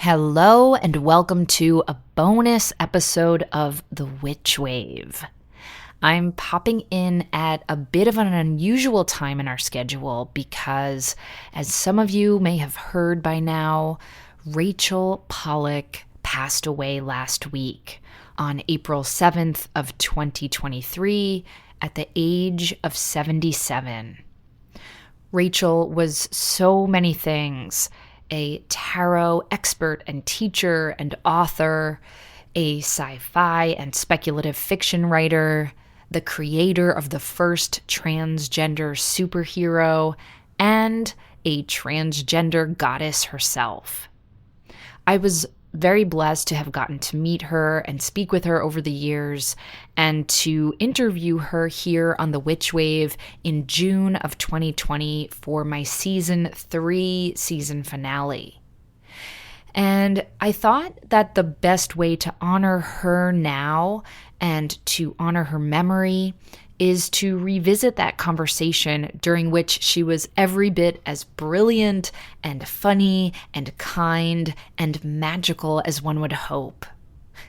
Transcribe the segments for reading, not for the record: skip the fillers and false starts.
Hello and welcome to a bonus episode of The Witch Wave. I'm popping in at a bit of an unusual time in our schedule because, as some of you may have heard by now, Rachel Pollack passed away last week on April 7th of 2023 at the age of 77. Rachel was so many things: a tarot expert and teacher and author, a sci-fi and speculative fiction writer, the creator of the first transgender superhero, and a transgender goddess herself. I was very blessed to have gotten to meet her and speak with her over the years and to interview her here on the Witch Wave in June of 2020 for my season 3 season finale. And I thought that the best way to honor her now and to honor her memory is to revisit that conversation during which she was every bit as brilliant and funny and kind and magical as one would hope.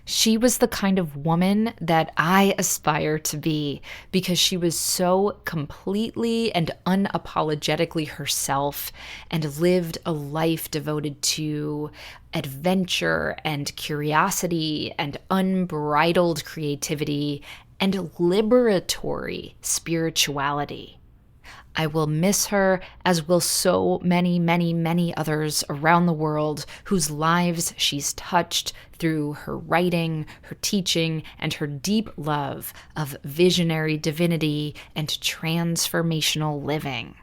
She was the kind of woman that I aspire to be because she was so completely and unapologetically herself and lived a life devoted to adventure and curiosity and unbridled creativity and liberatory spirituality. I will miss her, as will so many, many, many others around the world whose lives she's touched through her writing, her teaching, and her deep love of visionary divinity and transformational living.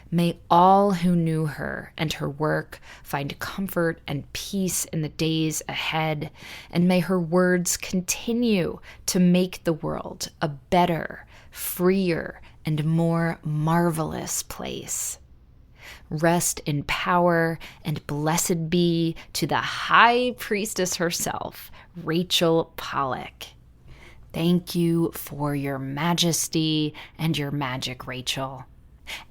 May all who knew her and her work find comfort and peace in the days ahead, and may her words continue to make the world a better, freer, and more marvelous place. Rest in power, and blessed be to the High Priestess herself, Rachel Pollack. Thank you for your majesty and your magic, Rachel.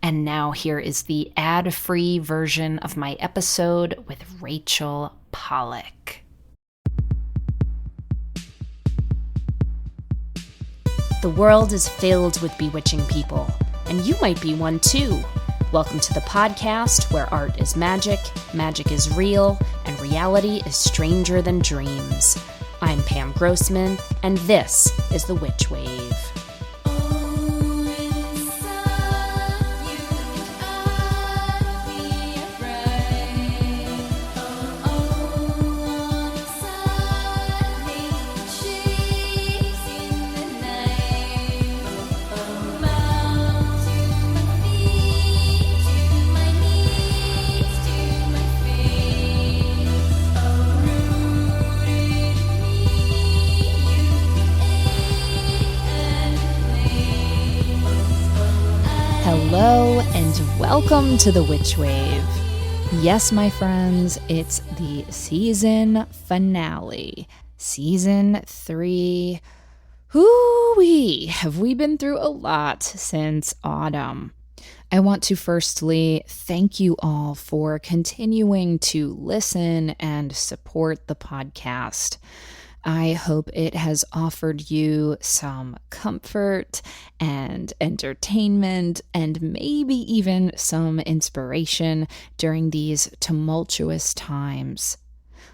And now here is the ad-free version of my episode with Rachel Pollack. The world is filled with bewitching people, and you might be one too. Welcome to the podcast where art is magic is real, and reality is stranger than dreams. I'm Pam Grossman, and this is The Witch Wave. Hello and welcome to the Witch Wave. Yes, my friends, it's the season finale. Season 3. Hoo-wee, have we been through a lot since autumn. I want to firstly thank you all for continuing to listen and support the podcast. I hope it has offered you some comfort and entertainment and maybe even some inspiration during these tumultuous times.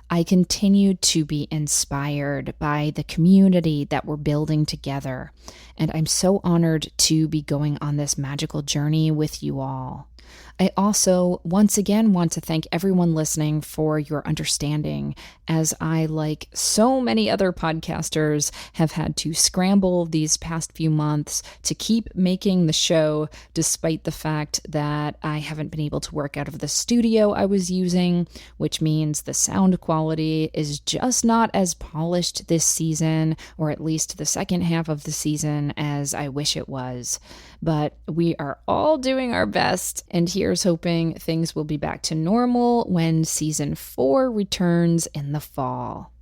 I continue to be inspired by the community that we're building together, and I'm so honored to be going on this magical journey with you all. I also, once again, want to thank everyone listening for your understanding, as I, like so many other podcasters, have had to scramble these past few months to keep making the show, despite the fact that I haven't been able to work out of the studio I was using, which means the sound quality is just not as polished this season, or at least the second half of the season, as I wish it was. But we are all doing our best, and here's hoping things will be back to normal when season 4 returns in the fall.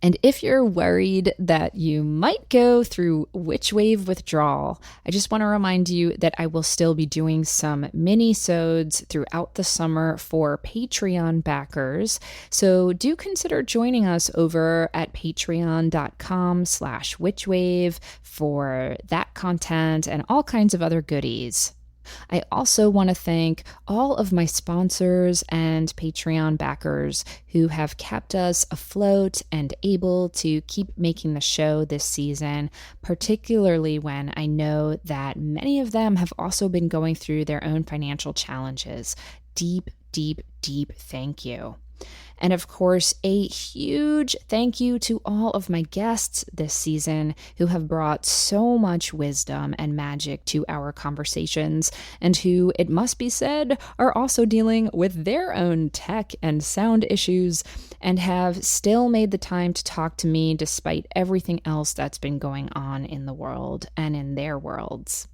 And if you're worried that you might go through witch wave withdrawal, I just want to remind you that I will still be doing some mini-sodes throughout the summer for Patreon backers. So do consider joining us over at patreon.com/witchwave for that content and all kinds of other goodies. I also want to thank all of my sponsors and Patreon backers who have kept us afloat and able to keep making the show this season, particularly when I know that many of them have also been going through their own financial challenges. Deep, deep, deep thank you. And of course, a huge thank you to all of my guests this season who have brought so much wisdom and magic to our conversations, and who, it must be said, are also dealing with their own tech and sound issues and have still made the time to talk to me despite everything else that's been going on in the world and in their worlds.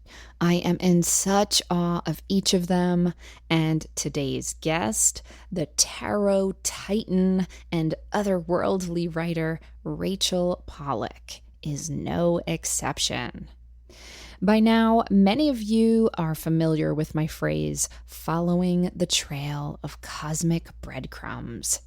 I am in such awe of each of them, and today's guest, the tarot titan and otherworldly writer Rachel Pollack, is no exception. By now, many of you are familiar with my phrase, following the trail of cosmic breadcrumbs.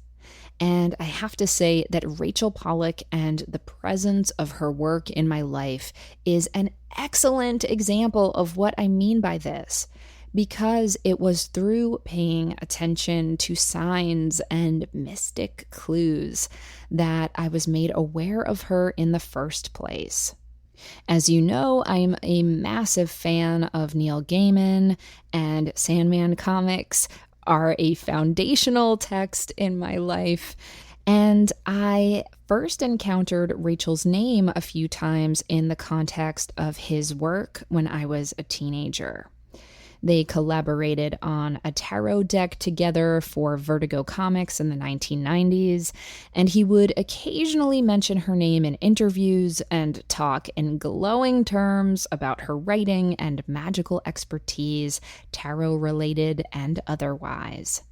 And I have to say that Rachel Pollack and the presence of her work in my life is an excellent example of what I mean by this, because it was through paying attention to signs and mystic clues that I was made aware of her in the first place. As you know, I'm a massive fan of Neil Gaiman, and Sandman comics are a foundational text in my life. And I first encountered Rachel's name a few times in the context of his work when I was a teenager. They collaborated on a tarot deck together for Vertigo Comics in the 1990s, and he would occasionally mention her name in interviews and talk in glowing terms about her writing and magical expertise, tarot-related and otherwise.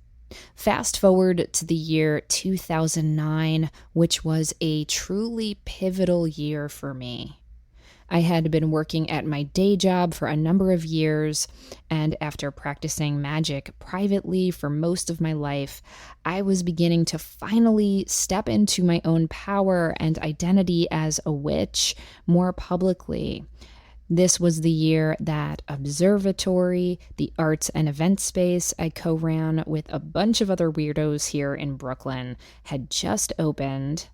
Fast forward to the year 2009, which was a truly pivotal year for me. I had been working at my day job for a number of years, and after practicing magic privately for most of my life, I was beginning to finally step into my own power and identity as a witch more publicly. This was the year that Observatory, the arts and event space I co-ran with a bunch of other weirdos here in Brooklyn, had just opened.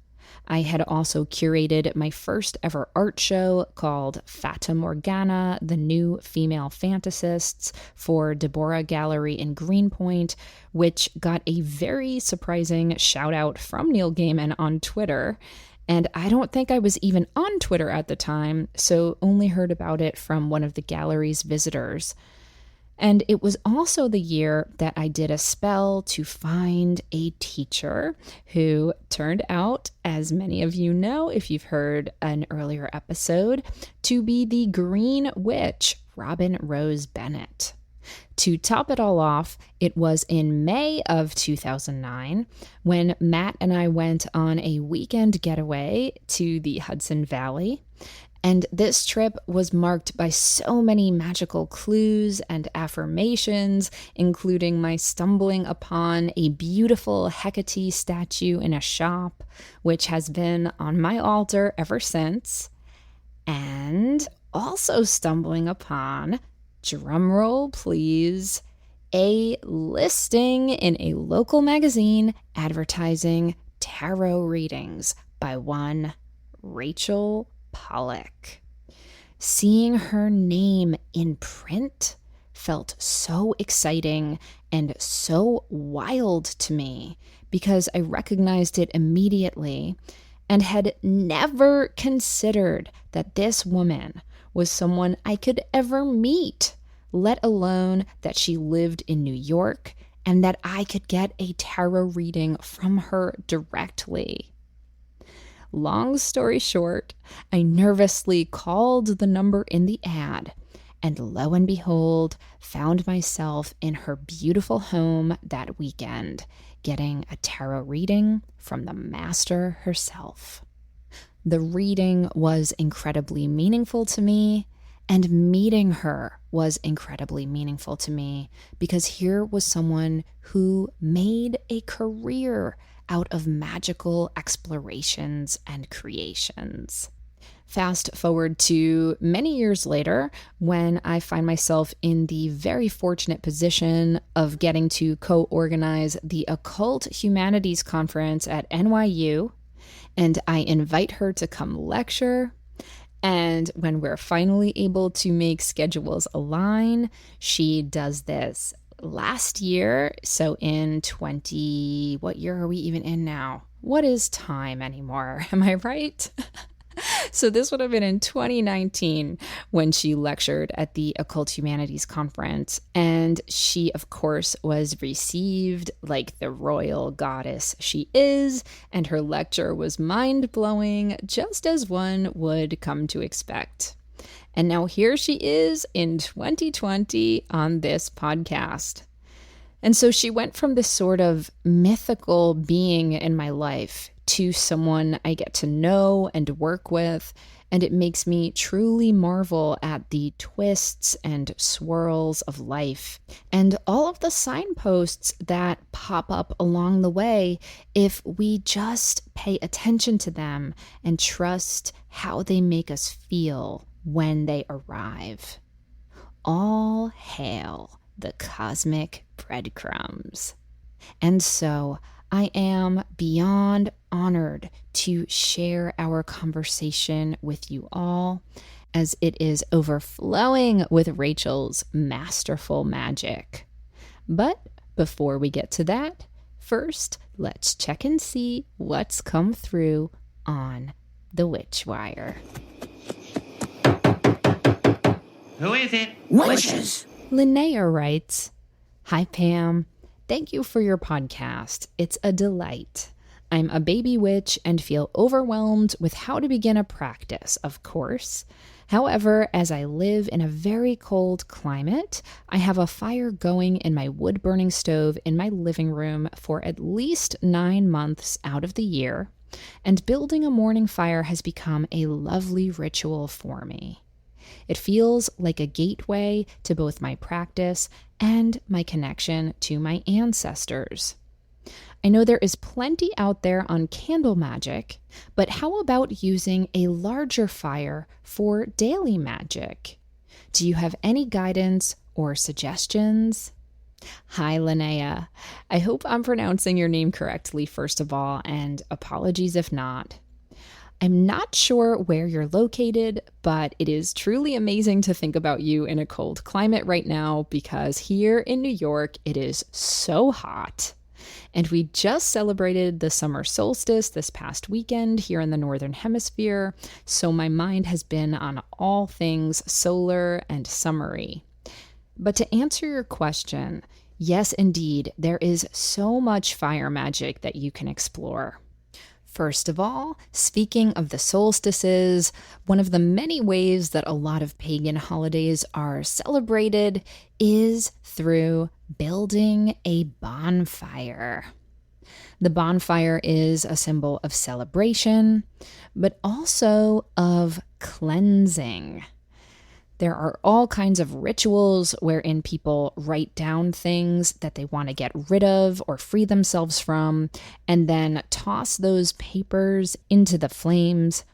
I had also curated my first ever art show called Fata Morgana, the New Female Fantasists, for Deborah Gallery in Greenpoint, which got a very surprising shout out from Neil Gaiman on Twitter. And I don't think I was even on Twitter at the time, so only heard about it from one of the gallery's visitors. And it was also the year that I did a spell to find a teacher who turned out, as many of you know if you've heard an earlier episode, to be the Green Witch, Robin Rose Bennett. To top it all off, it was in May of 2009 when Matt and I went on a weekend getaway to the Hudson Valley. And this trip was marked by so many magical clues and affirmations, including my stumbling upon a beautiful Hecate statue in a shop, which has been on my altar ever since, and also stumbling upon, drumroll please, a listing in a local magazine advertising tarot readings by one Rachel Pollack. Seeing her name in print felt so exciting and so wild to me because I recognized it immediately and had never considered that this woman was someone I could ever meet, let alone that she lived in New York and that I could get a tarot reading from her directly. Long story short, I nervously called the number in the ad and lo and behold, found myself in her beautiful home that weekend, getting a tarot reading from the master herself. The reading was incredibly meaningful to me, and meeting her was incredibly meaningful to me because here was someone who made a career out of magical explorations and creations. Fast forward to many years later, when I find myself in the very fortunate position of getting to co-organize the Occult Humanities Conference at NYU, and I invite her to come lecture. And when we're finally able to make schedules align, she does this last year. So in what year are we even in now? What is time anymore? Am I right? So this would have been in 2019 when she lectured at the Occult Humanities Conference. And she, of course, was received like the royal goddess she is. And her lecture was mind-blowing, just as one would come to expect. And now here she is in 2020 on this podcast. And so she went from this sort of mythical being in my life to someone I get to know and work with, and it makes me truly marvel at the twists and swirls of life and all of the signposts that pop up along the way if we just pay attention to them and trust how they make us feel when they arrive. All hail the cosmic breadcrumbs. And so I am beyond honored to share our conversation with you all, as it is overflowing with Rachel's masterful magic. But before we get to that, first, let's check and see what's come through on the Witchwire. Who is it? Witches! Linnea writes, "Hi Pam, thank you for your podcast. It's a delight. I'm a baby witch and feel overwhelmed with how to begin a practice, of course. However, as I live in a very cold climate, I have a fire going in my wood-burning stove in my living room for at least 9 months out of the year, and building a morning fire has become a lovely ritual for me. It feels like a gateway to both my practice and my connection to my ancestors. I know there is plenty out there on candle magic, but how about using a larger fire for daily magic? Do you have any guidance or suggestions?" Hi, Linnea. I hope I'm pronouncing your name correctly, first of all, and apologies if not. I'm not sure where you're located, but it is truly amazing to think about you in a cold climate right now because here in New York, it is so hot. And we just celebrated the summer solstice this past weekend here in the Northern Hemisphere, so my mind has been on all things solar and summery. But to answer your question, yes, indeed, there is so much fire magic that you can explore. First of all, speaking of the solstices, one of the many ways that a lot of pagan holidays are celebrated is through building a bonfire. The bonfire is a symbol of celebration, but also of cleansing. There are all kinds of rituals wherein people write down things that they want to get rid of or free themselves from, and then toss those papers into the flames.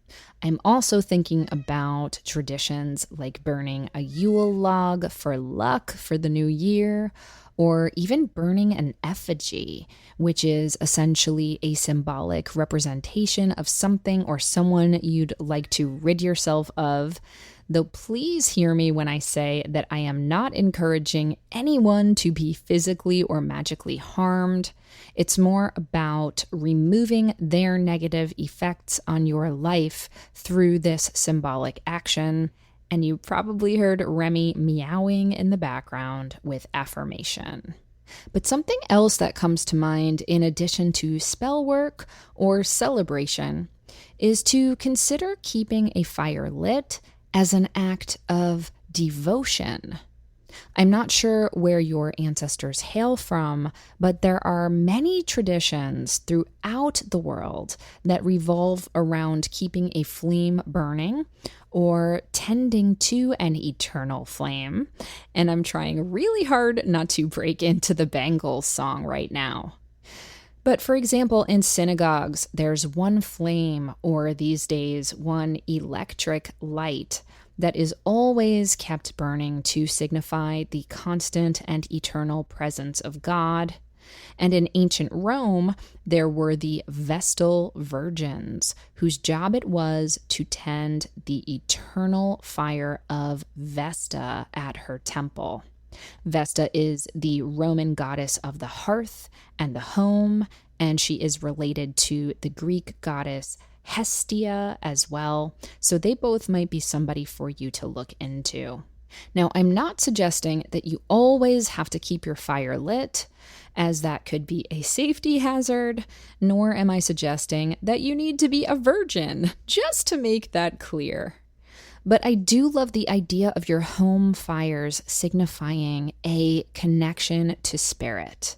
I'm also thinking about traditions like burning a Yule log for luck for the new year, or even burning an effigy, which is essentially a symbolic representation of something or someone you'd like to rid yourself of. Though please hear me when I say that I am not encouraging anyone to be physically or magically harmed. It's more about removing their negative effects on your life through this symbolic action. And you probably heard Remy meowing in the background with affirmation. But something else that comes to mind in addition to spell work or celebration is to consider keeping a fire lit as an act of devotion. I'm not sure where your ancestors hail from, but there are many traditions throughout the world that revolve around keeping a flame burning or tending to an eternal flame. And I'm trying really hard not to break into the Bangles song right now. But for example, in synagogues, there's one flame, or these days, one electric light that is always kept burning to signify the constant and eternal presence of God. And in ancient Rome, there were the Vestal Virgins, whose job it was to tend the eternal fire of Vesta at her temple. Vesta is the Roman goddess of the hearth and the home, and she is related to the Greek goddess Hestia as well, so they both might be somebody for you to look into. Now, I'm not suggesting that you always have to keep your fire lit, as that could be a safety hazard, nor am I suggesting that you need to be a virgin, just to make that clear. But I do love the idea of your home fires signifying a connection to spirit.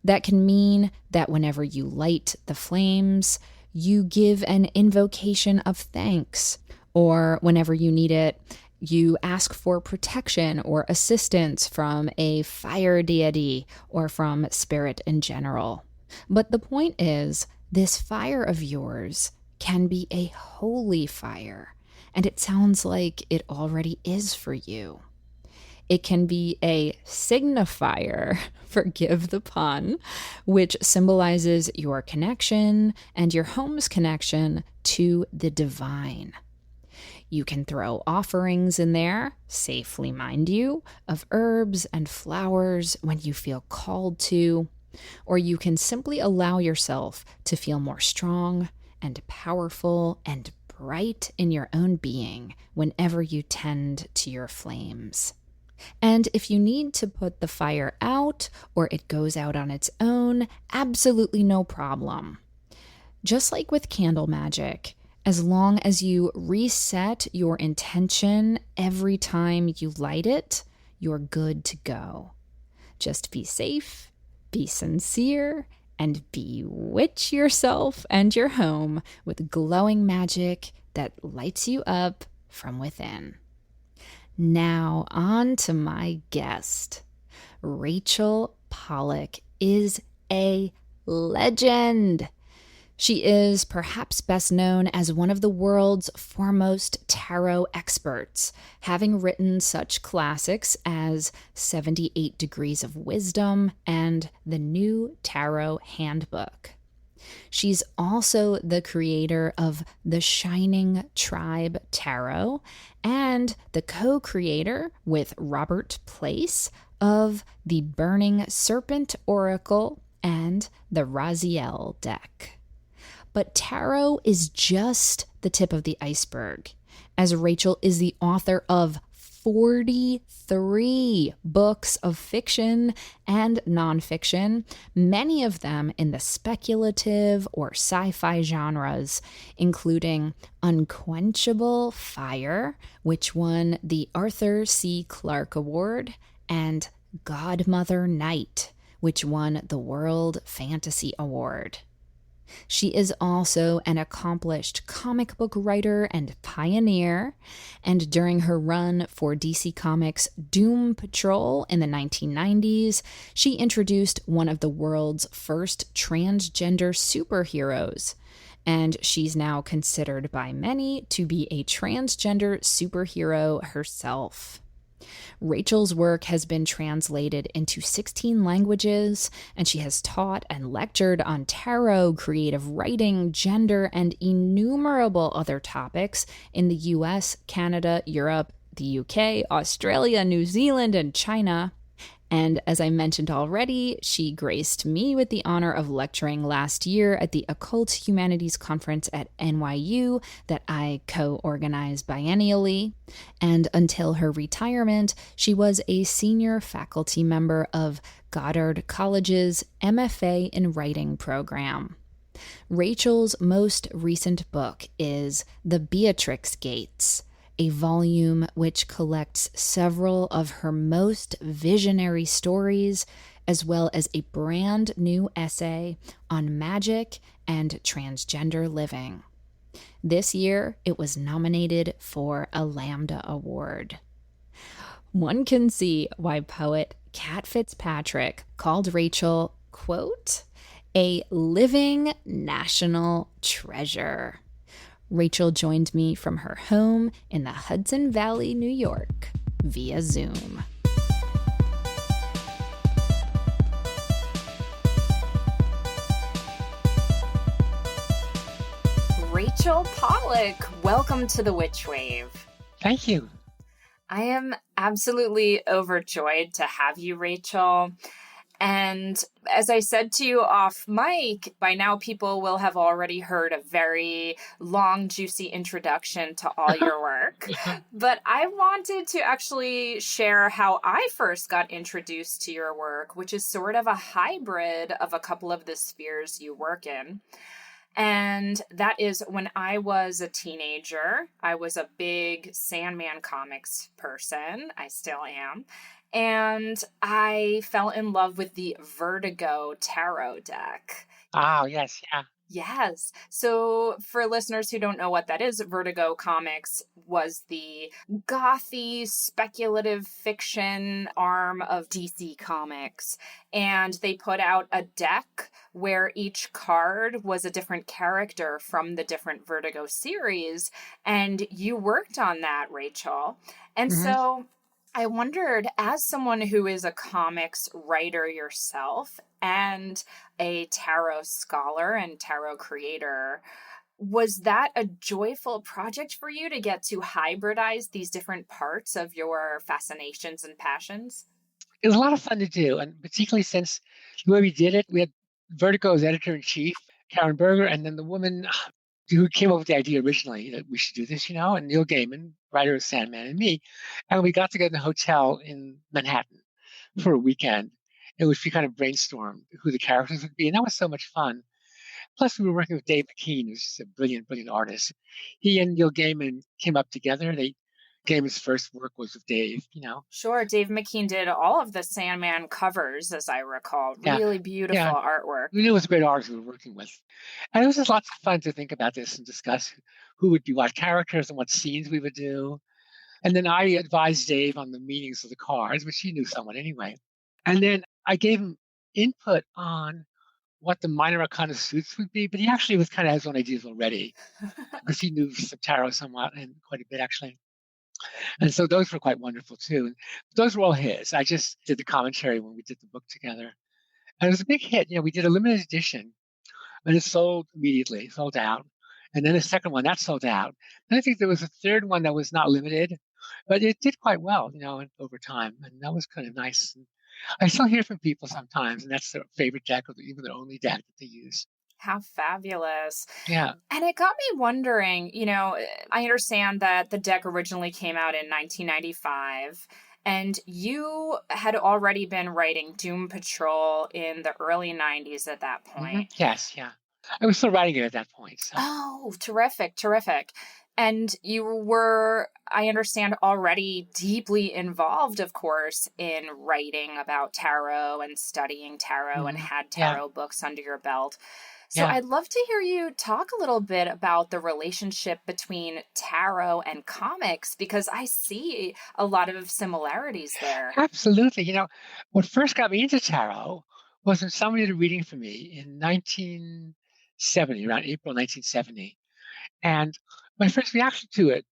That can mean that whenever you light the flames, you give an invocation of thanks, or whenever you need it, you ask for protection or assistance from a fire deity or from spirit in general. But the point is, this fire of yours can be a holy fire, and it sounds like it already is for you. It can be a signifier, forgive the pun, which symbolizes your connection and your home's connection to the divine. You can throw offerings in there, safely mind you, of herbs and flowers when you feel called to, or you can simply allow yourself to feel more strong and powerful and bright in your own being whenever you tend to your flames. And if you need to put the fire out or it goes out on its own, absolutely no problem. Just like with candle magic, as long as you reset your intention every time you light it, you're good to go. Just be safe, be sincere, and bewitch yourself and your home with glowing magic that lights you up from within. Now, on to my guest. Rachel Pollack is a legend. She is perhaps best known as one of the world's foremost tarot experts, having written such classics as 78 Degrees of Wisdom and The New Tarot Handbook. She's also the creator of the Shining Tribe Tarot and the co-creator with Robert Place of the Burning Serpent Oracle and the Raziel deck. But tarot is just the tip of the iceberg, as Rachel is the author of 43 books of fiction and nonfiction, many of them in the speculative or sci-fi genres, including Unquenchable Fire, which won the Arthur C. Clarke Award, and Godmother Night, which won the World Fantasy Award. She is also an accomplished comic book writer and pioneer, and during her run for DC Comics' Doom Patrol in the 1990s, she introduced one of the world's first transgender superheroes, and she's now considered by many to be a transgender superhero herself. Rachel's work has been translated into 16 languages, and she has taught and lectured on tarot, creative writing, gender, and innumerable other topics in the US, Canada, Europe, the UK, Australia, New Zealand, and China. And as I mentioned already, she graced me with the honor of lecturing last year at the Occult Humanities Conference at NYU that I co-organized biennially. And until her retirement, she was a senior faculty member of Goddard College's MFA in Writing program. Rachel's most recent book is The Beatrix Gates, a volume which collects several of her most visionary stories, as well as a brand new essay on magic and transgender living. This year, it was nominated for a Lambda Award. One can see why poet Cat Fitzpatrick called Rachel, quote, a living national treasure. Rachel joined me from her home in the Hudson Valley, New York, via Zoom. Rachel Pollack, welcome to the Witch Wave. Thank you. I am absolutely overjoyed to have you, Rachel. And as I said to you off mic, by now people will have already heard a very long, juicy introduction to all your work. But I wanted to actually share how I first got introduced to your work, which is sort of a hybrid of a couple of the spheres you work in. And that is when I was a teenager. I was a big Sandman comics person. I still am. And I fell in love with the Vertigo tarot deck. Oh, yes, yeah. Yes. So for listeners who don't know what that is, Vertigo Comics was the gothy speculative fiction arm of DC Comics. And they put out a deck where each card was a different character from the different Vertigo series. And you worked on that, Rachel. And so I wondered, as someone who is a comics writer yourself and a tarot scholar and tarot creator, was that a joyful project for you to get to hybridize these different parts of your fascinations and passions? It was a lot of fun to do, and particularly since the way we did it, we had Vertigo's editor-in-chief, Karen Berger, and then the woman who came up with the idea originally that we should do this, and Neil Gaiman, writer of Sandman, and me. And we got together in a hotel in Manhattan for a weekend in which we kind of brainstormed who the characters would be. And that was so much fun. Plus, we were working with Dave McKean, who's just a brilliant, brilliant artist. He and Neil Gaiman came up together. Gaiman's first work was with Dave. Sure. Dave McKean did all of the Sandman covers, as I recall. Really beautiful artwork. We knew it was a great artist we were working with. And it was just lots of fun to think about this and discuss who would be what characters and what scenes we would do. And then I advised Dave on the meanings of the cards, which he knew somewhat anyway. And then I gave him input on what the minor arcana suits would be, but he actually was kind of his own ideas already because he knew some tarot somewhat and quite a bit actually. And so those were quite wonderful too. And those were all his. I just did the commentary when we did the book together. And it was a big hit. We did a limited edition and it sold immediately, sold out. And then the second one, that sold out. And I think there was a third one that was not limited, but it did quite well, over time. And that was kind of nice. And I still hear from people sometimes, and that's their favorite deck or even their only deck that they use. How fabulous. Yeah. And it got me wondering, I understand that the deck originally came out in 1995, and you had already been writing Doom Patrol in the early 90s at that point. Yes, yeah. I was still writing it at that point. So. Oh, terrific, terrific. And you were, I understand, already deeply involved, of course, in writing about tarot and studying tarot and had tarot books under your belt. So I'd love to hear you talk a little bit about the relationship between tarot and comics, because I see a lot of similarities there. Absolutely. What first got me into tarot was when somebody did a reading for me in 1970, around April 1970. And my first reaction to it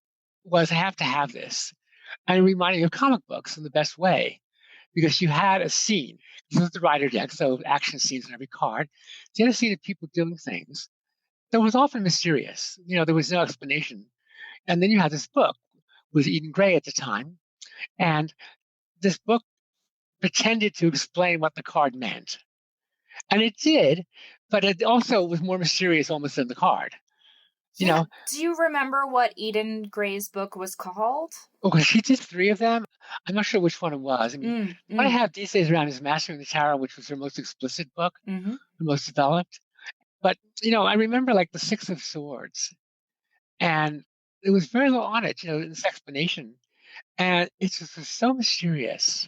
was, I have to have this. And it reminded me of comic books in the best way, because you had a scene. This was the rider deck, so action scenes on every card. So you had a scene of people doing things that was often mysterious. There was no explanation. And then you had this book with Eden Gray at the time. And this book pretended to explain what the card meant. And it did, but it also was more mysterious almost than the card. Do you remember what Eden Gray's book was called? Okay, she did 3 of them. I'm not sure which one it was. What I have these days around is Mastering the Tarot, which was her most explicit book, the most developed. But, I remember like the 6 of Swords and there was very little on it, in this explanation. And it's just so mysterious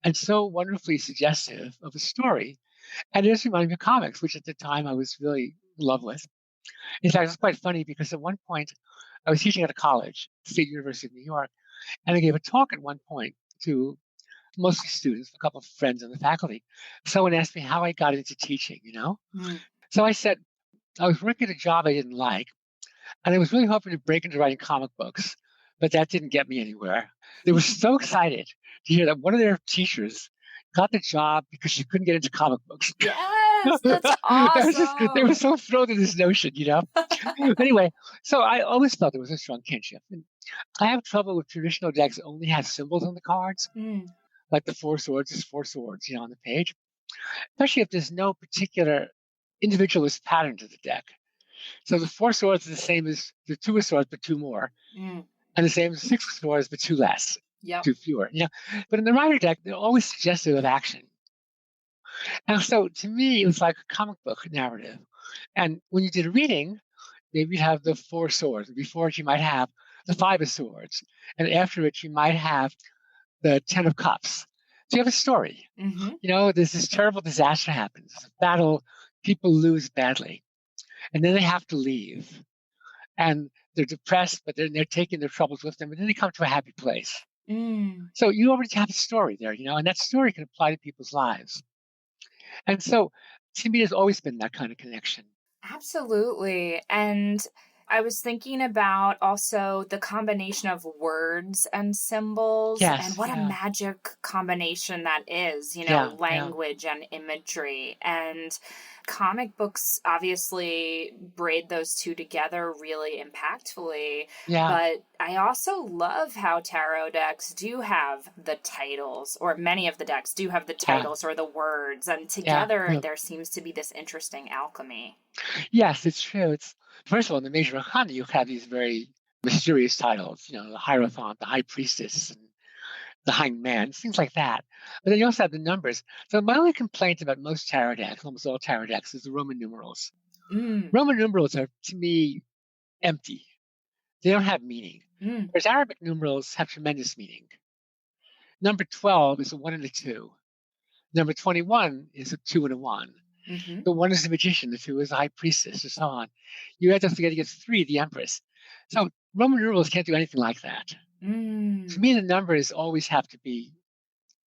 and so wonderfully suggestive of a story. And it just reminded me of comics, which at the time I was really in love with. In fact, it's quite funny because at one point I was teaching at a college, State University of New York, and I gave a talk at one point to mostly students, a couple of friends in the faculty. Someone asked me how I got into teaching. Mm. So I said I was working a job I didn't like, and I was really hoping to break into writing comic books, but that didn't get me anywhere. They were so excited to hear that one of their teachers got the job because she couldn't get into comic books. Yes, that's They were awesome. so thrilled at this notion. Anyway, so I always felt there was a strong kinship. And I have trouble with traditional decks that only have symbols on the cards, Mm. like the four swords is four swords, on the page, especially if there's no particular individualist pattern to the deck. So the four swords is the same as the two of swords, but two more, Mm. and the same as six of swords, but two less, Yep. two fewer. But in the Rider deck, they're always suggestive of action. And so to me, it was like a comic book narrative. And when you did a reading, maybe you'd have the four swords. Before it, you might have the five of swords. And after it, you might have the 10 of cups. So you have a story. Mm-hmm. There's this terrible disaster happens, a battle, people lose badly, and then they have to leave. And they're depressed, but they're taking their troubles with them, and then they come to a happy place. Mm. So you already have a story there, and that story can apply to people's lives. And so to me, there's always been that kind of connection. Absolutely. And I was thinking about also the combination of words and symbols and Yes, what a yeah, magic combination that is, yeah, yeah, language and imagery. And comic books obviously braid those two together really impactfully. yeah, But I also love how tarot decks do have the titles, or many of the decks do have the yeah, titles or the words. And yeah, together yeah. there seems to be this interesting alchemy. Yes, it's true. It's first of all, in the major arcana, you have these very mysterious titles, the Hierophant, the High Priestess, and the Hanged Man, things like that. But then you also have the numbers. So my only complaint about most tarot decks, almost all tarot decks, is the Roman numerals. Mm, Roman numerals are, to me, empty. They don't have meaning. mm, Whereas Arabic numerals have tremendous meaning. Number 12 is a 1 and a 2. Number 21 is a 2 and a 1. mm-hmm. The 1 is the magician, the 2 is the high priestess, and so on. You have to forget to get 3, the empress. So Roman numerals can't do anything like that. Mm. To me, the numbers always have to be,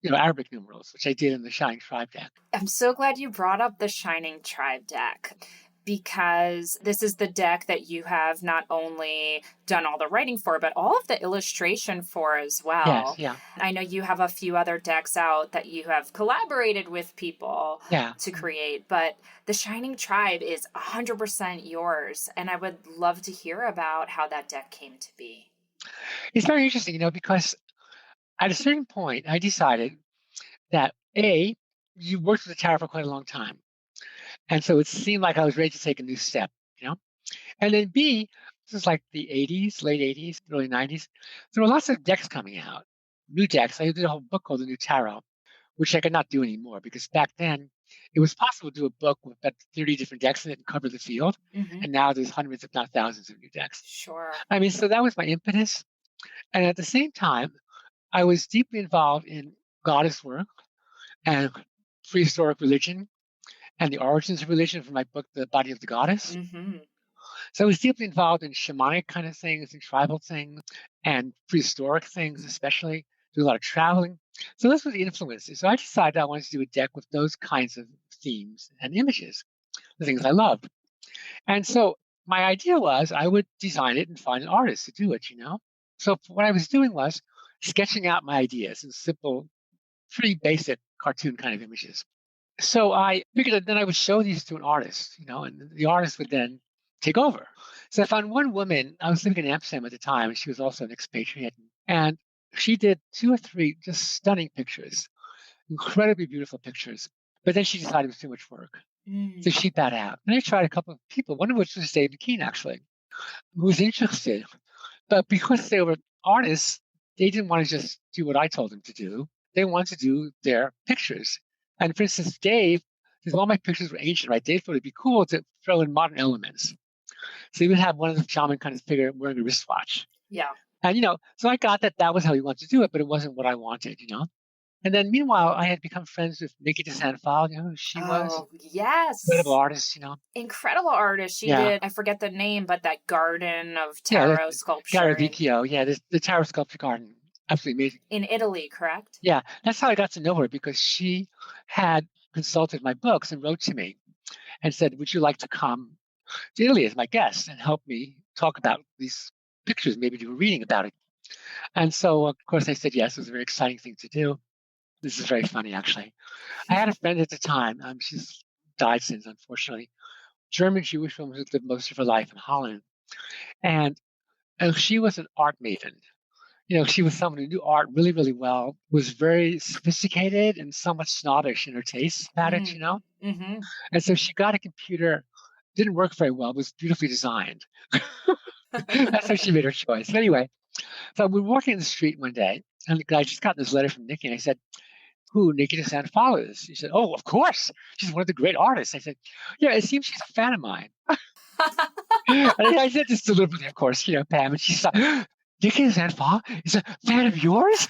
Arabic numerals, which I did in the Shining Tribe deck. I'm so glad you brought up the Shining Tribe deck, because this is the deck that you have not only done all the writing for, but all of the illustration for as Yes, well. yeah, I know you have a few other decks out that you have collaborated with people yeah. to create, but the Shining Tribe is 100% yours. And I would love to hear about how that deck came to be. It's very interesting, because at a certain point, I decided that A, you worked with the tarot for quite a long time. And so it seemed like I was ready to take a new step. And then B, this is like the 80s, late 80s, early 90s. There were lots of decks coming out, new decks. I did a whole book called The New Tarot, which I could not do anymore because back then it was possible to do a book with about 30 different decks in it and cover the field. Mm-hmm. And now there's hundreds, if not thousands, of new decks. Sure. I mean, so that was my impetus. And at the same time, I was deeply involved in goddess work and prehistoric religion and the origins of religion for my book, The Body of the Goddess. Mm-hmm. So I was deeply involved in shamanic kind of things and tribal things and prehistoric things, especially. Do a lot of traveling. So those were the influences. So I decided I wanted to do a deck with those kinds of themes and images, the things I loved. And so my idea was I would design it and find an artist to do it. So what I was doing was sketching out my ideas in simple, pretty basic cartoon kind of images. So I figured that then I would show these to an artist, and the artist would then take over. So I found one woman, I was living in Amsterdam at the time, and she was also an expatriate. And she did 2 or 3 just stunning pictures, incredibly beautiful pictures. But then she decided it was too much work. So she bowed out. And I tried a couple of people, one of which was David Keane, actually, who was interested. But because they were artists, they didn't want to just do what I told them to do. They wanted to do their pictures. And for instance, Dave, because all my pictures were ancient, right? Dave thought it'd be cool to throw in modern elements. So he would have one of the shaman kind of figure wearing a wristwatch. Yeah. And, so I got that was how he wanted to do it, but it wasn't what I wanted. And then meanwhile, I had become friends with Nikki DeSanfal, who she was. Oh, yes. Incredible artist. Incredible artist. She Yeah. did, I forget the name, but that garden of Yeah, tarot sculpture. Garavicchio, yeah, the tarot sculpture garden. Absolutely amazing. In Italy, correct? Yeah, that's how I got to know her, because she had consulted my books and wrote to me and said, would you like to come to Italy as my guest and help me talk about these pictures, maybe do a reading about it? And so, of course, I said yes. It was a very exciting thing to do. This is very funny, actually. I had a friend at the time. She's died since, unfortunately. German Jewish woman who lived most of her life in Holland. And she was an art maven. She was someone who knew art really, really well, was very sophisticated and somewhat snobbish in her tastes about it. Mm-hmm. And so she got a computer, didn't work very well, was beautifully designed. That's how she made her choice. But anyway, so we were walking in the street one day, and I just got this letter from Nikki, and I said, who Nikki DeSanfal is? She said, oh, of course. She's one of the great artists. I said, yeah, it seems she's a fan of mine. And I said this deliberately, of course, Pam, and she said, Nikki DeSanfal is a fan of yours?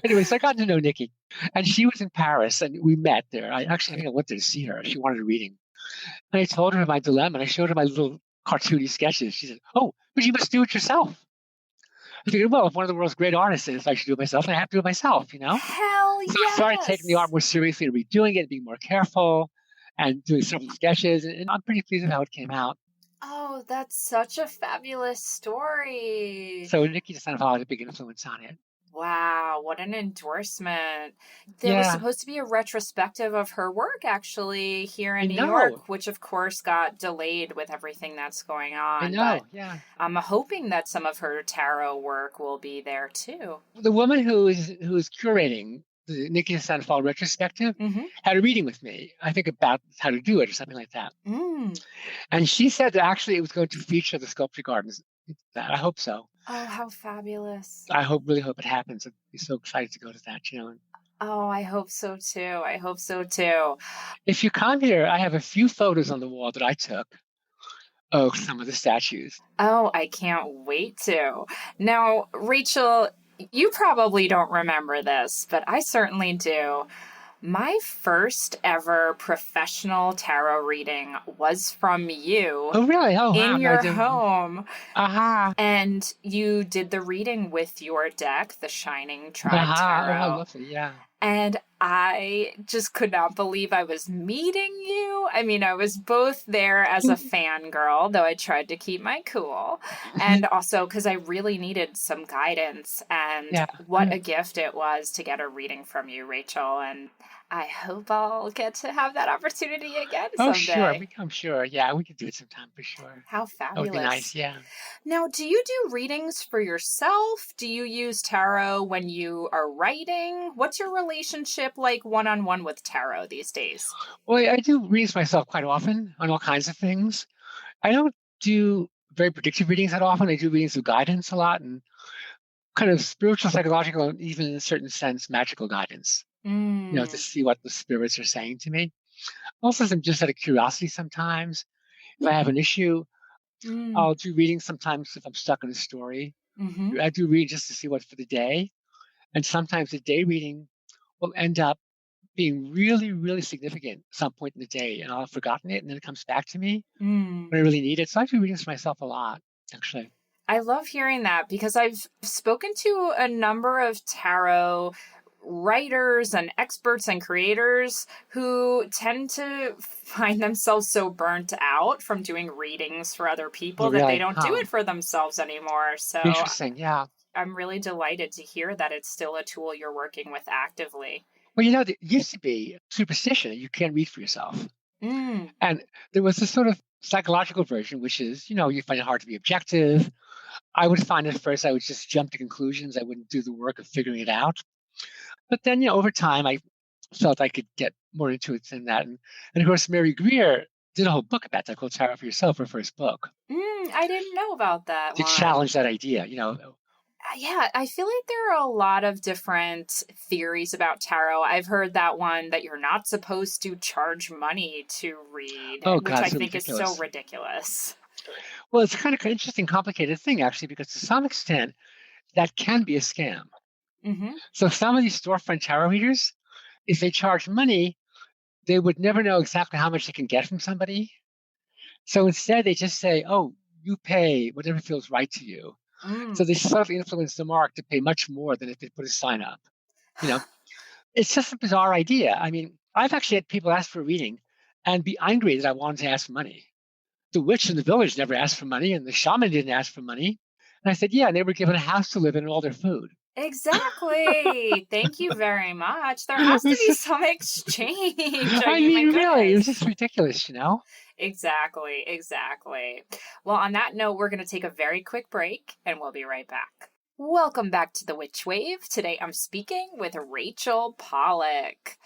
Anyway, so I got to know Nikki, and she was in Paris, and we met there. I think I went there to see her. She wanted a reading. And I told her my dilemma, and I showed her my little cartoony sketches. She said, oh, but you must do it yourself. I figured, well, if one of the world's great artists says I should do it myself, I have to do it myself, Hell yes! So I started taking the art more seriously and redoing it, being more careful, and doing several sketches, and I'm pretty pleased with how it came out. Oh, that's such a fabulous story. So Nikki DeSanfal had a big influence on it. Wow, what an endorsement. There was supposed to be a retrospective of her work, actually, here in New York, which, of course, got delayed with everything that's going on. I know, yeah. I'm hoping that some of her tarot work will be there, too. The woman who is curating the Nikki DeSanfal retrospective had a reading with me, I think, about how to do it or something like that. And she said that actually it was going to feature the sculpture gardens. I hope so. Oh, how fabulous. I really hope it happens. I'd be so excited to go to that, Oh, I hope so too. I hope so too. If you come here, I have a few photos on the wall that I took of some of the statues. Oh, I can't wait to. Now, Rachel, you probably don't remember this, but I certainly do. My first ever professional tarot reading was from you. Oh, really? Oh, wow. In your home. Aha. And you did the reading with your deck, the Shining Tribe Tarot. Oh, lovely, yeah. And I just could not believe I was meeting you. I mean, I was both there as a fangirl, though I tried to keep my cool. And also because I really needed some guidance. And what a gift it was to get a reading from you, Rachel. And I hope I'll get to have that opportunity again someday. Oh, sure. I'm sure. Yeah, we could do it sometime for sure. How fabulous. That would be nice, yeah. Now, do you do readings for yourself? Do you use tarot when you are writing? What's your relationship like one-on-one with tarot these days? Well, I do readings myself quite often on all kinds of things. I don't do very predictive readings that often. I do readings of guidance a lot and kind of spiritual, psychological, and even in a certain sense, magical guidance. To see what the spirits are saying to me. Also, some just out of curiosity sometimes. If I have an issue, I'll do readings sometimes if I'm stuck in a story. I do read just to see what's for the day. And sometimes the day reading will end up being really, really significant at some point in the day. And I'll have forgotten it, and then it comes back to me when I really need it. So I do readings for myself a lot, actually. I love hearing that because I've spoken to a number of tarot writers and experts and creators who tend to find themselves so burnt out from doing readings for other people that they don't do it for themselves anymore. So interesting, yeah. I'm really delighted to hear that it's still a tool you're working with actively. Well, there used to be superstition that you can't read for yourself. And there was this sort of psychological version, which is, you find it hard to be objective. I would find at first I would just jump to conclusions. I wouldn't do the work of figuring it out. But then, over time, I felt I could get more into it than that. And of course, Mary Greer did a whole book about that called Tarot for Yourself, her first book. I didn't know about that to challenge that idea, Yeah, I feel like there are a lot of different theories about tarot. I've heard that one that you're not supposed to charge money to read, which I think is so ridiculous. Well, it's kind of an interesting, complicated thing, actually, because to some extent, that can be a scam. Mm-hmm. So some of these storefront tarot readers, if they charge money, they would never know exactly how much they can get from somebody. So instead, they just say, oh, you pay whatever feels right to you. So Mm. they subtly influence the mark to pay much more than if they put a sign up. You know, it's just a bizarre idea. I mean, I've actually had people ask for a reading and be angry that I wanted to ask for money. The witch in the village never asked for money, and the shaman didn't ask for money. And I said, yeah, and they were given a house to live in and all their food. Exactly. Thank you very much. There It has to was be just, some exchange. I I mean, my mean, really, it was goodness. just ridiculous, Exactly, exactly. Well, on that note, we're going to take a very quick break and we'll be right back. Welcome back to the Witch Wave. Today I'm speaking with Rachel Pollack.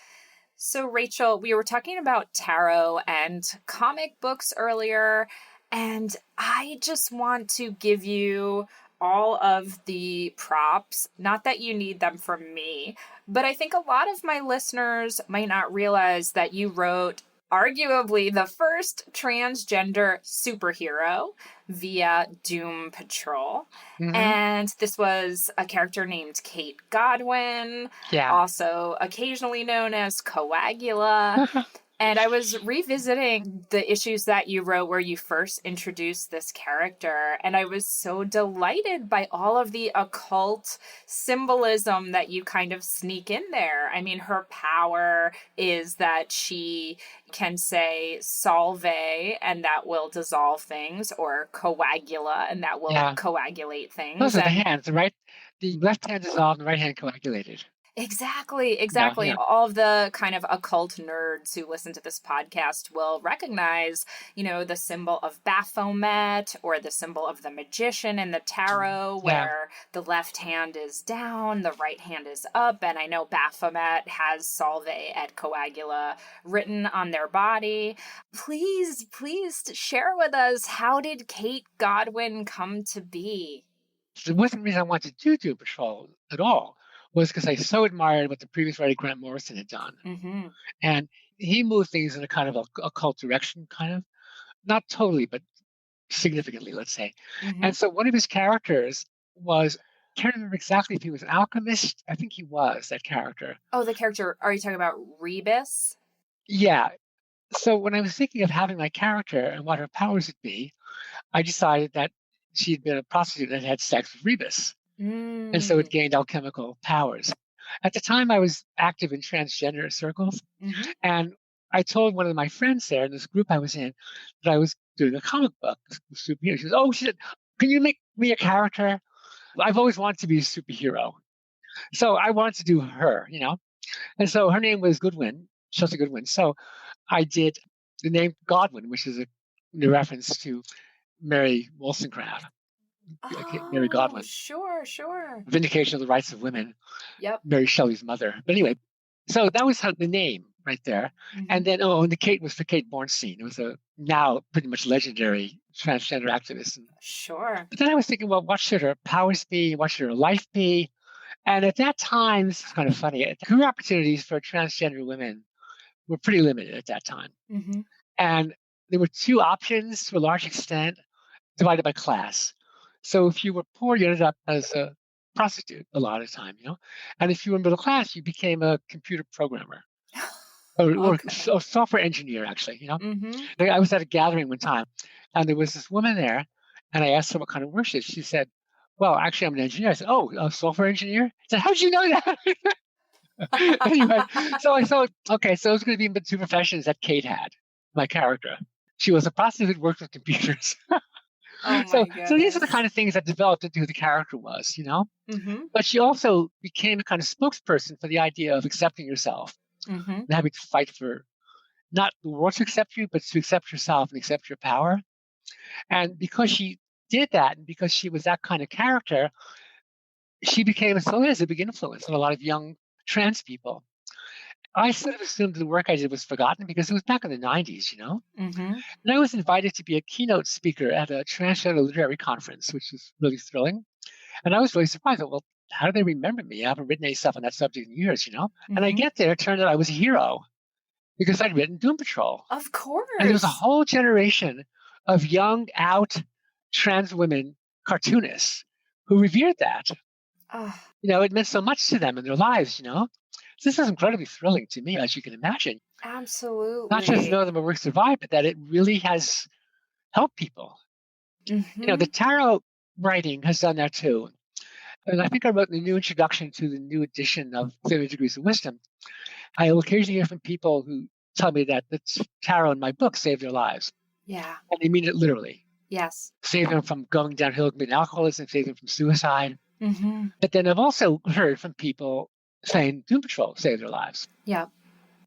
So, Rachel, we were talking about tarot and comic books earlier, and I just want to give you all of the props. Not that you need them from me, but I think a lot of my listeners might not realize that you wrote arguably the first transgender superhero via Doom Patrol. Hmm. And this was a character named Kate Godwin, Yeah. also occasionally known as Coagula. And I was revisiting the issues that you wrote where you first introduced this character, and I was so delighted by all of the occult symbolism that you kind of sneak in there. I mean, her power is that she can say solve, and that will dissolve things, or coagula, and that will Yeah. coagulate Those things. are the And hands, right? The left hand dissolved and the right hand coagulated. exactly, Yeah, exactly. yeah, All of the kind of occult nerds who listen to this podcast will recognize, the symbol of Baphomet or the symbol of the magician in the tarot, yeah. where the left hand is down, the right hand is up. And I know Baphomet has Salve et Coagula written on their body. Please, please share with us, how did Kate Godwin come to be? The wasn't the reason I wanted to do Doom Patrol at all was because I so admired what the previous writer Grant Morrison had done. Mm-hmm. And he moved things in a kind of a occult direction, kind of. Not totally, but significantly, let's say. Mm-hmm. And so one of his characters was, I can't remember exactly if he was an alchemist. I think he was that character. Oh, the character, are you talking about Rebus? Yeah. So when I was thinking of having my character and what her powers would be, I decided that she'd been a prostitute and had sex with Rebus. And so it Mm. gained alchemical powers. At the time, I was active in transgender circles, Mm-hmm. and I told one of my friends there in this group I was in that I was doing a comic book, superhero. She said, "Oh, she said, can you make me a character? I've always wanted to be a superhero, so I wanted to do her." And so her name was Goodwin, Chelsea Goodwin. So I did the name Godwin, which is a reference to Mary Wollstonecraft, Mary Oh, Godwin, sure, sure. Vindication of the Rights of Women, Yep. Mary Shelley's mother. But anyway, so that was the name right there. Mm-hmm. And then, and the Kate was for Kate Bornstein. It was a now pretty much legendary transgender activist. Sure. But then I was thinking, well, what should her powers be? What should her life be? And at that time, this is kind of funny, career opportunities for transgender women were pretty limited at that time. Mm-hmm. And there were two options to a large extent, divided by class. So if you were poor, you ended up as a prostitute a lot of the time. And if you were middle class, you became a computer programmer or Okay. a software engineer, actually. Mm-hmm. I was at a gathering one time, and there was this woman there, and I asked her what kind of work she did. She said, well, actually, I'm an engineer. I said, oh, a software engineer? I said, how'd you know that? Anyway, so I thought, okay, so it was going to be the two professions that Kate had, my character. She was a prostitute who worked with computers. Oh so my so these are the goodness. kind of things that developed into who the character was. Mm-hmm. But she also became a kind of spokesperson for the idea of accepting yourself Mm-hmm. and having to fight for not the world to accept you, but to accept yourself and accept your power. And because she did that, and because she was that kind of character, she became and still is a big influence on a lot of young trans people. I sort of assumed the work I did was forgotten because it was back in the 90s. Mm-hmm. And I was invited to be a keynote speaker at a transgender literary conference, which was really thrilling. And I was really surprised. Well, how do they remember me? I haven't written any stuff on that subject in years. And I Mm-hmm. get there, it turned out I was a hero because I'd written Doom Patrol. Of And there was a course. whole generation of young, out trans women cartoonists who revered that. Oh, It meant so much to them in their lives. This is incredibly thrilling to me, as you can imagine. Not just to absolutely. know that my work survived, but that it really has helped people. The tarot writing has done that too. And I think I wrote the new introduction to the new edition of 30 Degrees of Wisdom. I will occasionally hear from people who tell me that the tarot in my book saved their lives. Yeah. And they mean it literally. Yes. Save them from going downhill with alcoholism, save them from suicide. Mm-hmm. But then I've also heard from people saying Doom Patrol saved their lives. Yeah.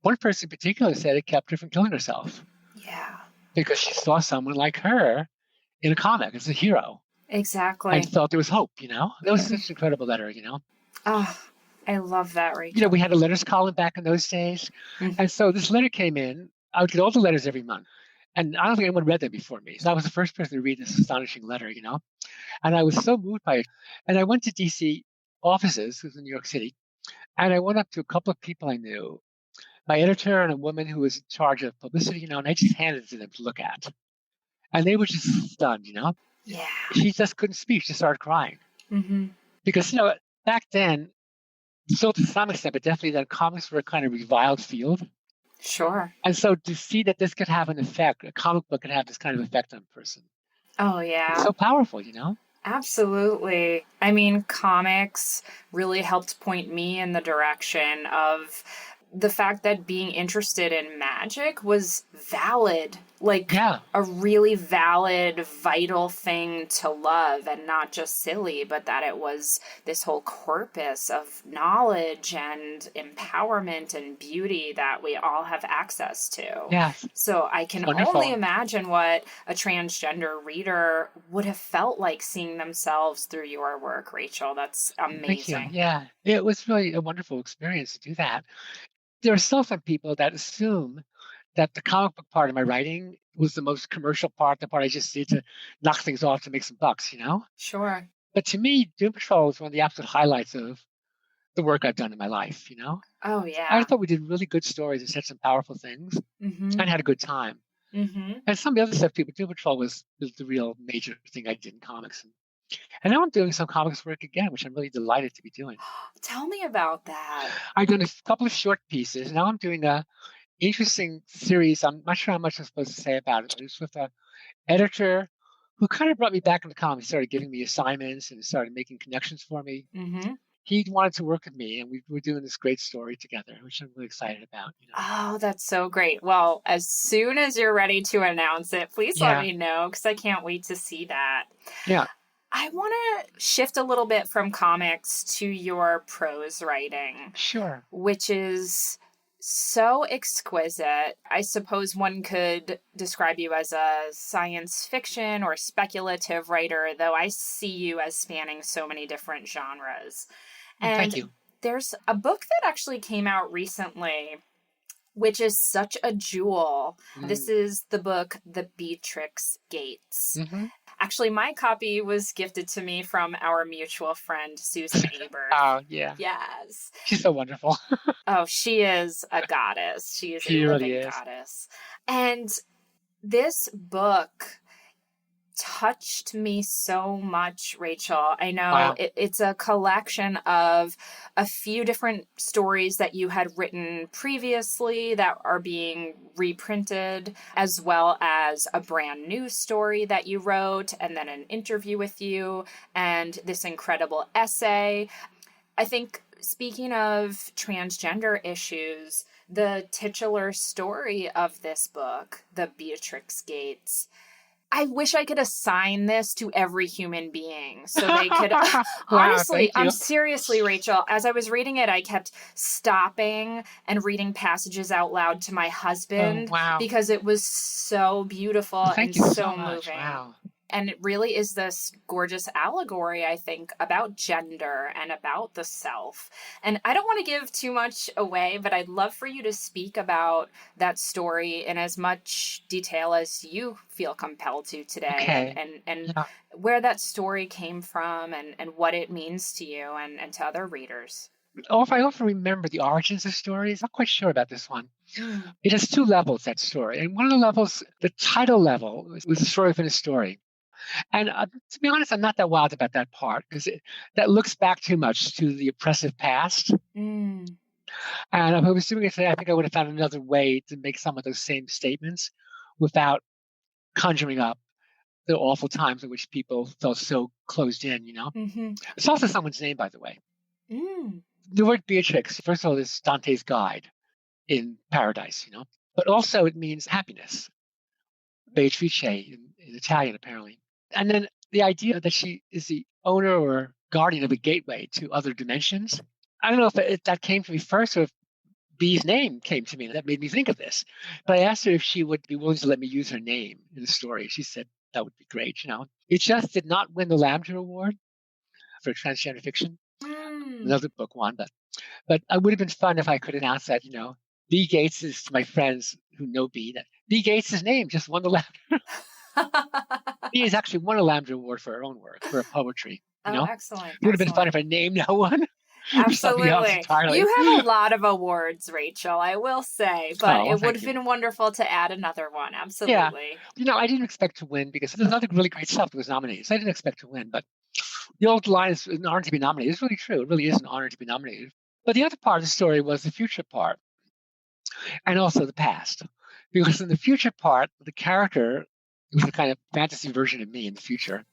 One person in particular said it kept her from killing herself Yeah. because she saw someone like her in a comic as a hero Exactly. and felt there was hope. That was such an incredible letter. Oh, I love that, Rachel. We had a letters column back in those days. Mhm. And so this letter came in. I would get all the letters every month. And I don't think anyone read them before me. So I was the first person to read this astonishing letter. And I was so moved by it. And I went to DC offices, who's in New York City, and I went up to a couple of people I knew, my editor and a woman who was in charge of publicity, and I just handed it to them to look at. And they were just stunned. Yeah. She just couldn't speak. She started crying. Mm-hmm. Because, back then, still to some extent, but definitely that comics were a kind of reviled field. Sure. And so to see that this could have an effect, a comic book could have this kind of effect on a person. Oh, yeah. It's so powerful, Absolutely. I mean, comics really helped point me in the direction of the fact that being interested in magic was valid. Like, Yeah. a really valid, vital thing to love, and not just silly, but that it was this whole corpus of knowledge and empowerment and beauty that we all have access to. Yes. So I can Wonderful. only imagine what a transgender reader would have felt like seeing themselves through your work, Rachel. That's amazing. Thank you. Yeah. It was really a wonderful experience to do that. There are still some people that assume that the comic book part of my writing was the most commercial part, the part I just did to knock things off to make some bucks, Sure. But to me, Doom Patrol is one of the absolute highlights of the work I've done in my life, Oh, yeah. I thought we did really good stories and said some powerful things Mm-hmm. and had a good time. Mm-hmm. And some of the other stuff, Doom Patrol was the real major thing I did in comics. And now I'm doing some comics work again, which I'm really delighted to be doing. Tell me about that. I've done a couple of short pieces. Now I'm doing a interesting series. I'm not sure how much I'm supposed to say about it. It's with an editor who kind of brought me back into comics. He started giving me assignments and started making connections for me. Mm-hmm. He wanted to work with me, and we're doing this great story together, which I'm really excited about. Oh, that's so great. Well, as soon as you're ready to announce it, please let me know, because I can't wait to see that. Yeah. I want to shift a little bit from comics to your prose writing. Sure. Which is so exquisite. I suppose one could describe you as a science fiction or speculative writer, though I see you as spanning so many different genres. And thank you. There's a book that actually came out recently, which is such a jewel. This is the book, The Beatrix Gates. Mm-hmm. Actually, my copy was gifted to me from our mutual friend, Susan Ebert. Oh, yeah. Yes. She's so wonderful. Oh, she is a goddess. She is a living goddess. And this book touched me so much, Rachel. I know it's a collection of a few different stories that you had written previously that are being reprinted, as well as a brand new story that you wrote, and then an interview with you, and this incredible essay. I think, speaking of transgender issues, the titular story of this book, The Beatrix Gates, I wish I could assign this to every human being so they could. Honestly, I'm seriously, Rachel, as I was reading it, I kept stopping and reading passages out loud to my husband because it was so beautiful and so moving. Wow. And it really is this gorgeous allegory, I think, about gender and about the self. And I don't want to give too much away, but I'd love for you to speak about that story in as much detail as you feel compelled to today, and where that story came from, and what it means to you and to other readers. Or if I often remember the origins of stories, I'm not quite sure about this one. It has two levels, that story. And one of the levels, the title level, was a story within a story. And to be honest, I'm not that wild about that part because that looks back too much to the oppressive past. Mm. And if I was doing it today, I think I would have found another way to make some of those same statements without conjuring up the awful times in which people felt so closed in, Mm-hmm. It's also someone's name, by the way. Mm. The word Beatrix, first of all, is Dante's guide in paradise, but also it means happiness. Beatrice in Italian, apparently. And then the idea that she is the owner or guardian of a gateway to other dimensions. I don't know if that came to me first or if Bee's name came to me. That made me think of this. But I asked her if she would be willing to let me use her name in the story. She said that would be great. It just did not win the Lambda Award for transgender fiction. Another book won, but it would have been fun if I could announce that, B. Gates is, to my friends who know B, that B. Gates' name just won the Lambda. B has actually won a Lambda Award for her own work, for her poetry. Excellent. It would have been fun if her name now won. Something else Absolutely. entirely. You have a lot of awards, Rachel, I will say, but it would have Thank you. been wonderful to add another one. Absolutely. Yeah. I didn't expect to win because there's other really great stuff that was nominated. So I didn't expect to win, but the old line is an honor to be nominated. It's really true. It really is an honor to be nominated. But the other part of the story was the future part and also the past. Because in the future part, the character, who's a kind of fantasy version of me in the future,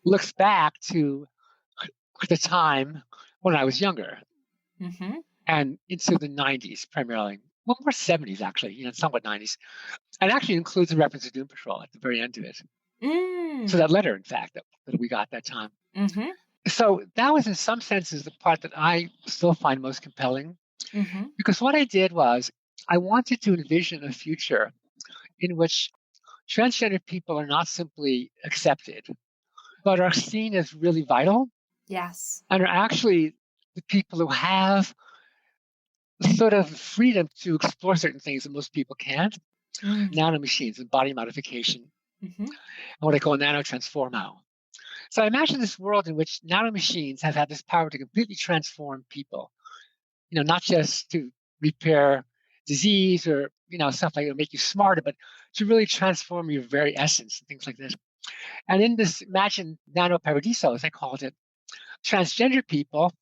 looks back to the time when I was younger and into the 90s primarily. Well, more 70s, actually, somewhat 90s. And actually includes a reference to Doom Patrol at the very end of it. So that letter, in fact, that we got that time. So that was, in some senses, the part that I still find most compelling. Because what I did was I wanted to envision a future in which transgender people are not simply accepted, but are seen as really vital. Yes. And are actually the people who have sort of freedom to explore certain things that most people can't. Nanomachines and body modification, and what I call nanotransformo. So I imagine this world in which nanomachines have had this power to completely transform people, not just to repair disease or, stuff like that, make you smarter, but to really transform your very essence and things like this. And in this imagined nanoparadiso, as I called it, transgender people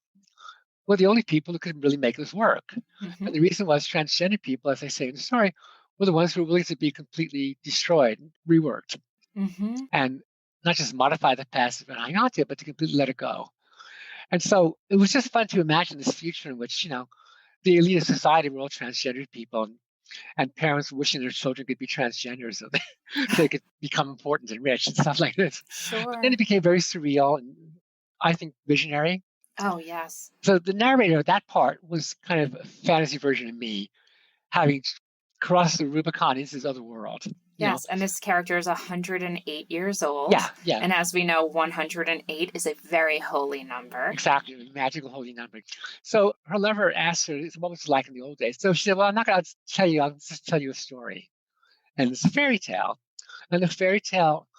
were the only people who could really make this work. And the reason was transgender people, as I say in the story, were the ones who were willing to be completely destroyed, reworked, and not just modify the past and hang on to it, but to completely let it go. And so it was just fun to imagine this future in which, the elite of society were all transgendered people, and parents wishing their children could be transgender so they could become important and rich and stuff like this. Sure. But then it became very surreal and I think visionary. Oh, yes. So the narrator of that part was kind of a fantasy version of me having crossed the Rubicon into this other world. Yes, and this character is 108 years old. Yeah. And as we know, 108 is a very holy number. Exactly, a magical holy number. So her lover asked her what was it like in the old days. So she said, well, I'm not going to tell you, I'll just tell you a story. And it's a fairy tale. And the fairy tale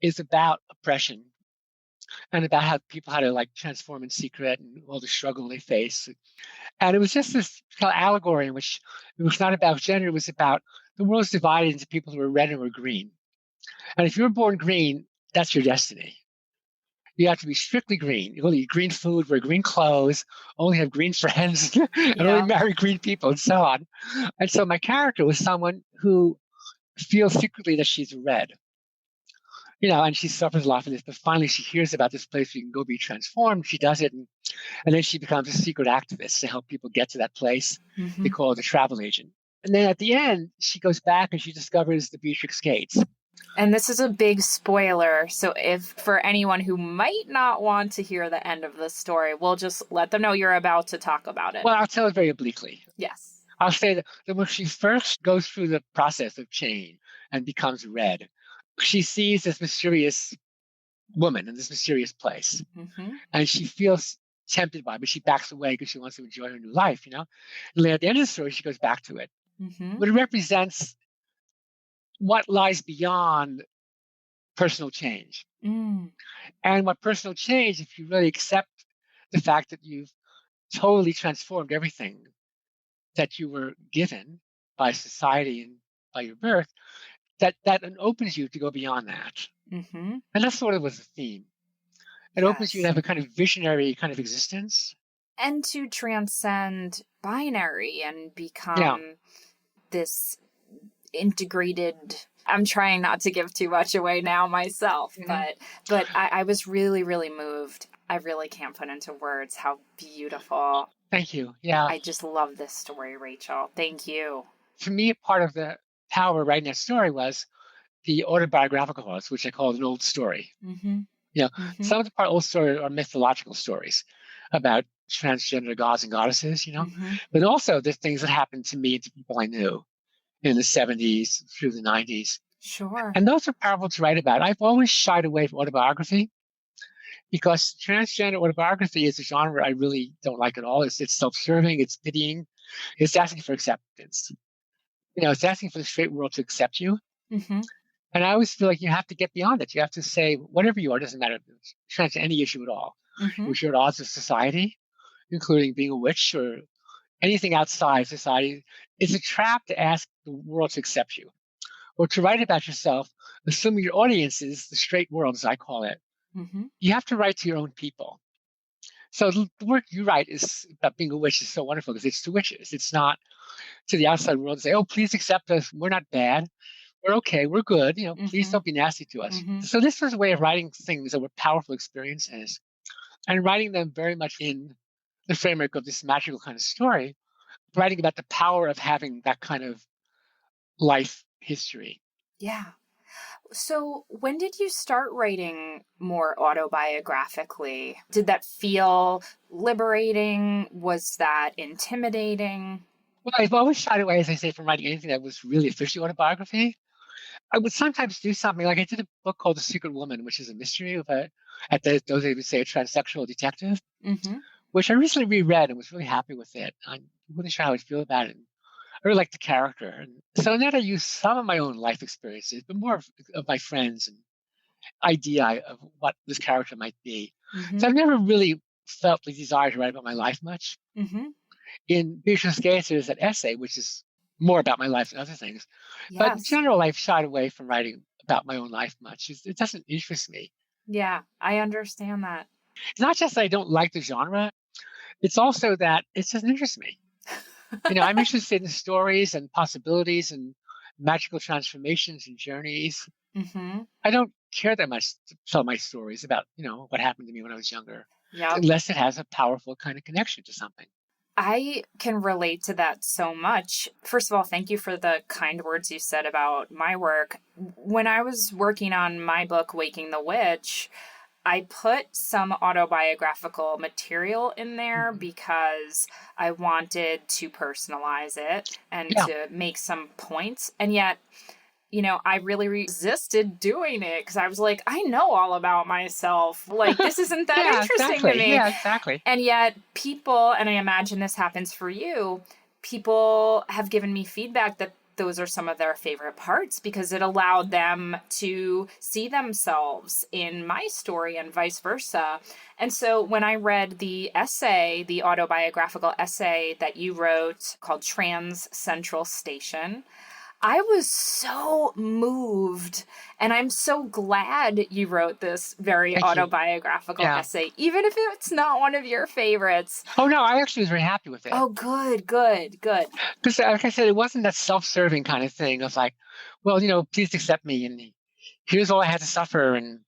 is about oppression and about how people had to transform in secret and all the struggle they face. And it was just this kind of allegory in which it was not about gender, it was about the world is divided into people who are red and who are green. And if you're born green, that's your destiny. You have to be strictly green. You only eat green food, wear green clothes, only have green friends, and only marry green people, and so on. And so my character was someone who feels secretly that she's red. And she suffers a lot from this, but finally she hears about this place where you can go be transformed. She does it, and then she becomes a secret activist to help people get to that place. They call her the travel agent. And then at the end, she goes back and she discovers the Beatrix Gates. And this is a big spoiler, so if for anyone who might not want to hear the end of the story, we'll just let them know you're about to talk about it. Well, I'll tell it very obliquely. Yes. I'll say that when she first goes through the process of change and becomes red, she sees this mysterious woman in this mysterious place. And she feels tempted by it, but she backs away because she wants to enjoy her new life, And then at the end of the story, she goes back to it. But it represents what lies beyond personal change. And what personal change, if you really accept the fact that you've totally transformed everything that you were given by society and by your birth, that opens you to go beyond that. Mm-hmm. And that's sort of was the theme. It opens you to Yes. have a kind of visionary kind of existence. And to transcend binary and Yeah. become this integrated. I'm trying not to give too much away now myself, Mm-hmm. but I was really, really moved. I really can't put into words how beautiful. Thank you. Yeah. I just love this story, Rachel. Thank you. For me, part of the power of writing that story was the autobiographical parts, which I call an old story. Mm-hmm. You know, Mm-hmm. some of the part old stories are mythological stories about transgender gods and goddesses, Mm-hmm. but also the things that happened to me and to people I knew in the 70s through the 90s. Sure. And those are powerful to write about. I've always shied away from autobiography because transgender autobiography is a genre I really don't like at all. It's self-serving, it's pitying, it's asking for acceptance. It's asking for the straight world to accept you. Mm-hmm. And I always feel like you have to get beyond it. You have to say, whatever you are, doesn't matter. Trans to any issue at all. Mm-hmm. If you're at odds with society, including being a witch or anything outside society, it's a trap to ask the world to accept you or to write about yourself, assuming your audience is the straight world, as I call it. Mm-hmm. You have to write to your own people. So the work you write is about being a witch is so wonderful because it's to witches. It's not to the outside world to say, oh, please accept us. We're not bad. We're okay. We're good. Please Mm-hmm. don't be nasty to us. Mm-hmm. So this was a way of writing things that were powerful experiences and writing them very much in the framework of this magical kind of story, writing about the power of having that kind of life history. Yeah. So when did you start writing more autobiographically? Did that feel liberating? Was that intimidating? Well, I've always shied away, as I say, from writing anything that was really officially autobiography. I would sometimes do something like I did a book called The Secret Woman, which is a mystery of those they would say, a transsexual detective, Mm-hmm. which I recently reread and was really happy with it. I'm really sure how I feel about it. I really like the character. And so in that I use some of my own life experiences, but more of my friends and idea of what this character might be. Mm-hmm. So I've never really felt the desire to write about my life much. Mm-hmm. In Beatrice Gates, there's an essay, which is more about my life than other things. Yes. But in general, I've shied away from writing about my own life much. It doesn't interest me. Yeah, I understand that. It's not just that I don't like the genre. It's also that it doesn't interest me. I'm interested in stories and possibilities and magical transformations and journeys. Mm-hmm. I don't care that much to tell my stories about, what happened to me when I was younger, Yep. unless it has a powerful kind of connection to something. I can relate to that so much. First of all, thank you for the kind words you said about my work. When I was working on my book, Waking the Witch, I put some autobiographical material in there because I wanted to personalize it and to make some points. And yet, I really resisted doing it because I was like, I know all about myself. Like, this isn't that interesting to me. Yeah, exactly. And yet people, and I imagine this happens for you, people have given me feedback that those are some of their favorite parts because it allowed them to see themselves in my story and vice versa. And so when I read the essay, the autobiographical essay that you wrote called Trans Central Station, I was so moved, and I'm so glad you wrote this very autobiographical essay, even if it's not one of your favorites. Oh, no, I actually was very happy with it. Oh, good. Because, like I said, it wasn't that self-serving kind of thing of like, well, please accept me, and here's all I had to suffer, and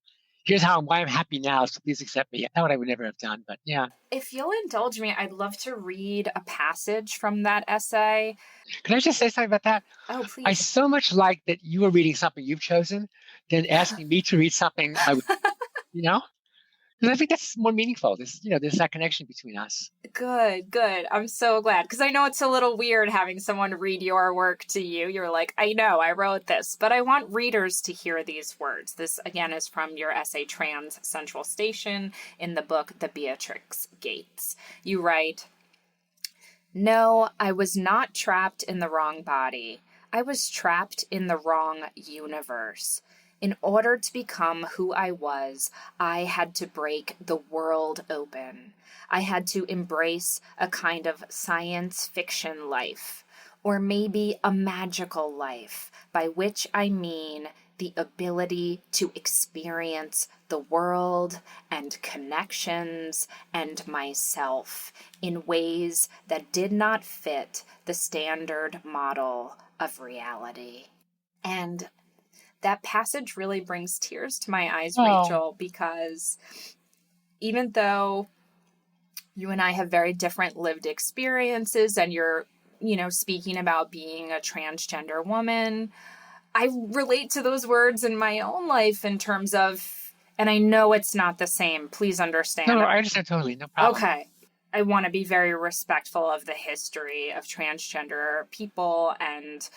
here's why I'm happy now, so please accept me. That what I would never have done, but yeah. If you'll indulge me, I'd love to read a passage from that essay. Can I just say something about that? Oh, please. I so much like that you are reading something you've chosen than asking me to read something I would, because I think that's more meaningful. There's that connection between us. Good. I'm so glad. Because I know it's a little weird having someone read your work to you. You're like, I know, I wrote this. But I want readers to hear these words. This, again, is from your essay, Trans Central Station, in the book, The Beatrix Gates. You write, "No, I was not trapped in the wrong body. I was trapped in the wrong universe. In order to become who I was, I had to break the world open. I had to embrace a kind of science fiction life, or maybe a magical life, by which I mean the ability to experience the world and connections and myself in ways that did not fit the standard model of reality. And that passage really brings tears to my eyes, Rachel, because even though you and I have very different lived experiences and you're, speaking about being a transgender woman, I relate to those words in my own life in terms of, and I know it's not the same. Please understand. No, I understand totally. No problem. Okay. I want to be very respectful of the history of transgender people and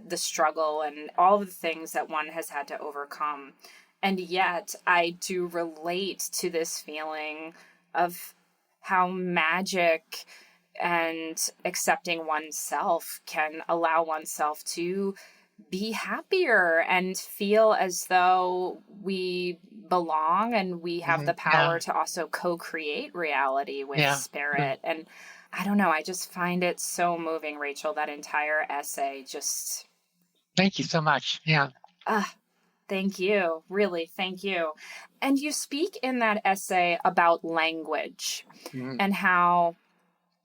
the struggle and all of the things that one has had to overcome. And yet I do relate to this feeling of how magic and accepting oneself can allow oneself to be happier and feel as though we belong and we have the power to also co-create reality with spirit. And I don't know, I just find it so moving, Rachel, that entire essay. Just thank you so much. Thank you. Really, thank you. And you speak in that essay about language and how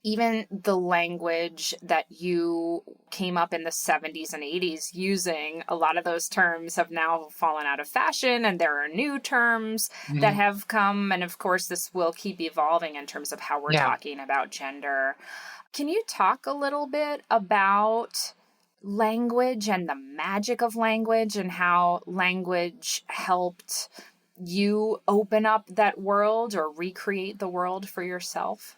even the language that you came up in the 70s and 80s using, a lot of those terms have now fallen out of fashion, and there are new terms that have come. And of course, this will keep evolving in terms of how we're talking about gender. Can you talk a little bit about language and the magic of language and how language helped you open up that world or recreate the world for yourself?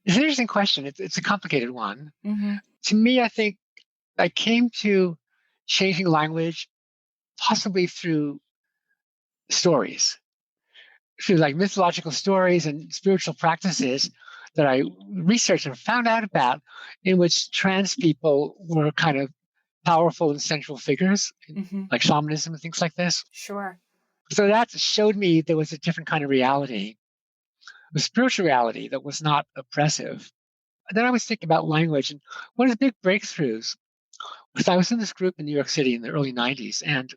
It's an interesting question. It's a complicated one. To me, I think I came to changing language possibly through stories, through like mythological stories and spiritual practices that I researched and found out about, in which trans people were kind of powerful and central figures, like shamanism and things like this. Sure. So that showed me there was a different kind of reality, a spiritual reality that was not oppressive. And then I was thinking about language, and one of the big breakthroughs was I was in this group in New York City in the early 90s, and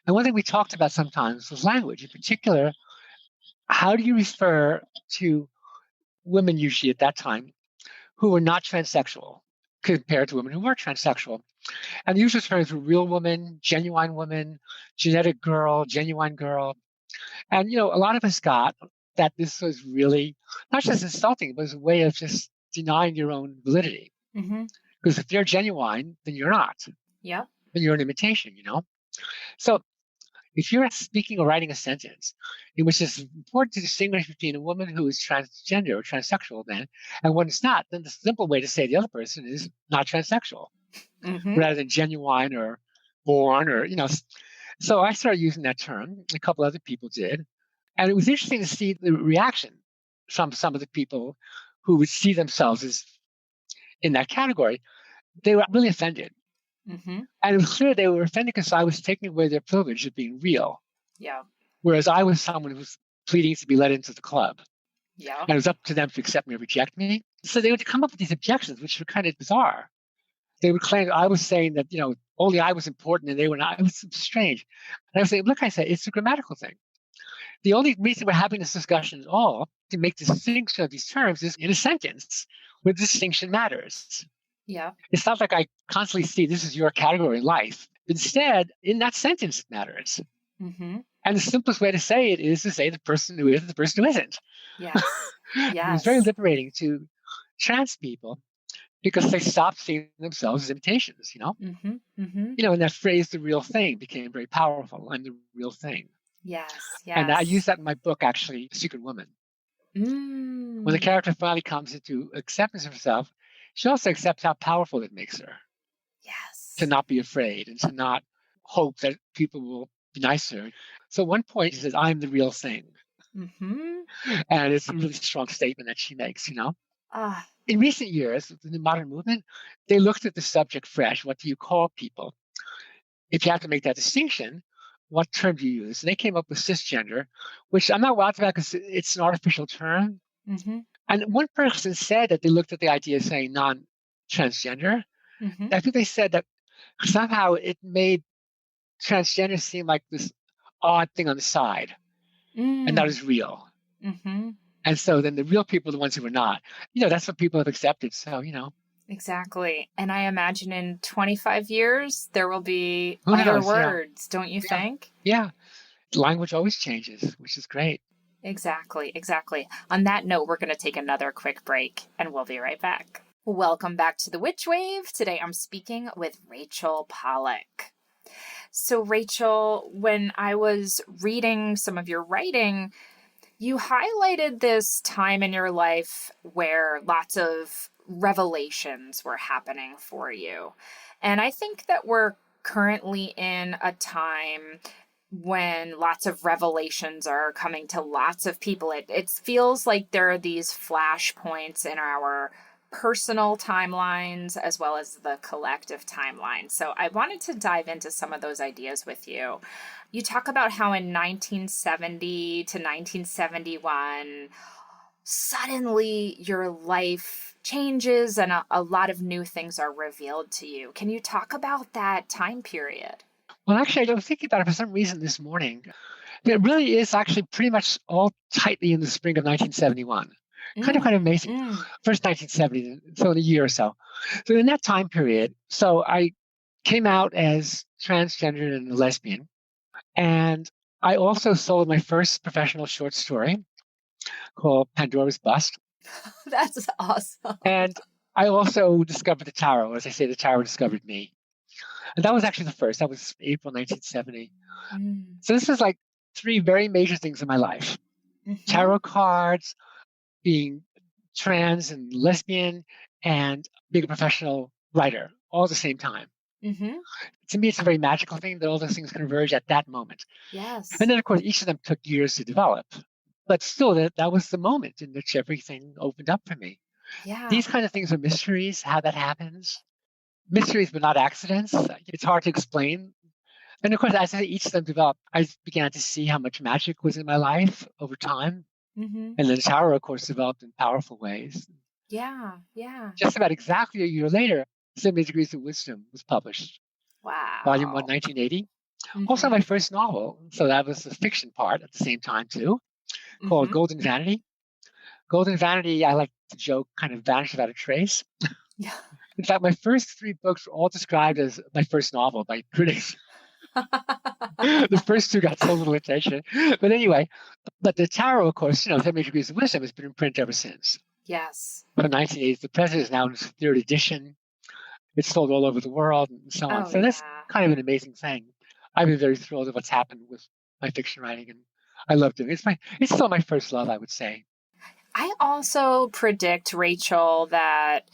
one thing we talked about sometimes was language. In particular, how do you refer to women usually at that time who were not transsexual compared to women who were transsexual? And the usual terms were real woman, genetic girl, genuine girl. And, a lot of us got that this was really not just insulting, but it was a way of just denying your own validity. Because if they're genuine, then you're not. Yeah. Then you're an imitation, So if you're speaking or writing a sentence in which it's important to distinguish between a woman who is transgender or transsexual then and one is not, then the simple way to say the other person is not transsexual rather than genuine or born or, So I started using that term. A couple other people did. And it was interesting to see the reaction from some of the people who would see themselves as in that category. They were really offended. And it was clear they were offended because I was taking away their privilege of being real. Yeah. Whereas I was someone who was pleading to be let into the club. Yeah. And it was up to them to accept me or reject me. So they would come up with these objections, which were kind of bizarre. They would claim I was saying that, only I was important and they were not. It was strange. And I would say, look, it's a grammatical thing. The only reason we're having this discussion at all to make distinction of these terms is in a sentence where distinction matters. Yeah. It's not like I constantly see this is your category in life. Instead, in that sentence, it matters. And the simplest way to say it is to say the person who is the person who isn't. Yes. It was very liberating to trans people because they stopped seeing themselves as imitations, and that phrase, the real thing, became very powerful. I'm the real thing. Yes. And I use that in my book, actually, Secret Woman. When the character finally comes into acceptance of herself, she also accepts how powerful it makes her. Yes. To not be afraid and to not hope that people will be nice to her. So at one point she says, I'm the real thing. And it's a really strong statement that she makes, In recent years, in the modern movement, they looked at the subject fresh. What do you call people? If you have to make that distinction, what term do you use? And they came up with cisgender, which I'm not wild about because it's an artificial term. Mm-hmm. And one person said that they looked at the idea of saying non-transgender. Mm-hmm. I think they said that somehow it made transgender seem like this odd thing on the side, and not as real. Mm-hmm. And so then the real people are the ones who are not. That's what people have accepted. So, Exactly. And I imagine in 25 years, there will be who other knows? Yeah. words, don't you Yeah. think? Yeah. Language always changes, which is great. Exactly, exactly. On that note, we're going to take another quick break and we'll be right back. Welcome back to the Witch Wave. Today I'm speaking with Rachel Pollack. So, Rachel, when I was reading some of your writing, you highlighted this time in your life where lots of revelations were happening for you. And I think that we're currently in a time when lots of revelations are coming to lots of people. It feels like there are these flashpoints in our personal timelines as well as the collective timeline. So I wanted to dive into some of those ideas with you. You talk about how in 1970 to 1971, suddenly your life changes and a lot of new things are revealed to you. Can you talk about that time period? Well, actually, I was thinking about it for some reason this morning. It really is actually pretty much all tightly in the spring of 1971. Kind of amazing. First 1970, so in a year or so. So in that time period, so I came out as transgender and a lesbian. And I also sold my first professional short story called Pandora's Bust. That's awesome. And I also discovered the tarot. As I say, the tarot discovered me. And that was actually the first. That was April 1970. So this is like three very major things in my life. Tarot cards, being trans and lesbian, and being a professional writer all at the same time. To me, it's a very magical thing that all those things converge at that moment. Yes. And then, of course, each of them took years to develop. But still, that was the moment in which everything opened up for me. Yeah. These kind of things are mysteries, how that happens. Mysteries, but not accidents. It's hard to explain. And of course, as each of them developed, I began to see how much magic was in my life over time. And then the tarot, of course, developed in powerful ways. Yeah, yeah. Just about exactly a year later, 70 Degrees of Wisdom was published. Wow. Volume 1, 1980. Also my first novel, so that was the fiction part at the same time too, called Golden Vanity. Golden Vanity, I like to joke, kind of vanished without a trace. Yeah. In fact, my first three books were all described as my first novel by critics. The first two got so little attention. But anyway, but the tarot, of course, 70 Degrees of Wisdom has been in print ever since. Yes. From 1980s, the present is now in its third edition. It's sold all over the world and so on. So that's kind of an amazing thing. I've been very thrilled with what's happened with my fiction writing, and I love doing it. It's still my first love, I would say. I also predict, Rachel, that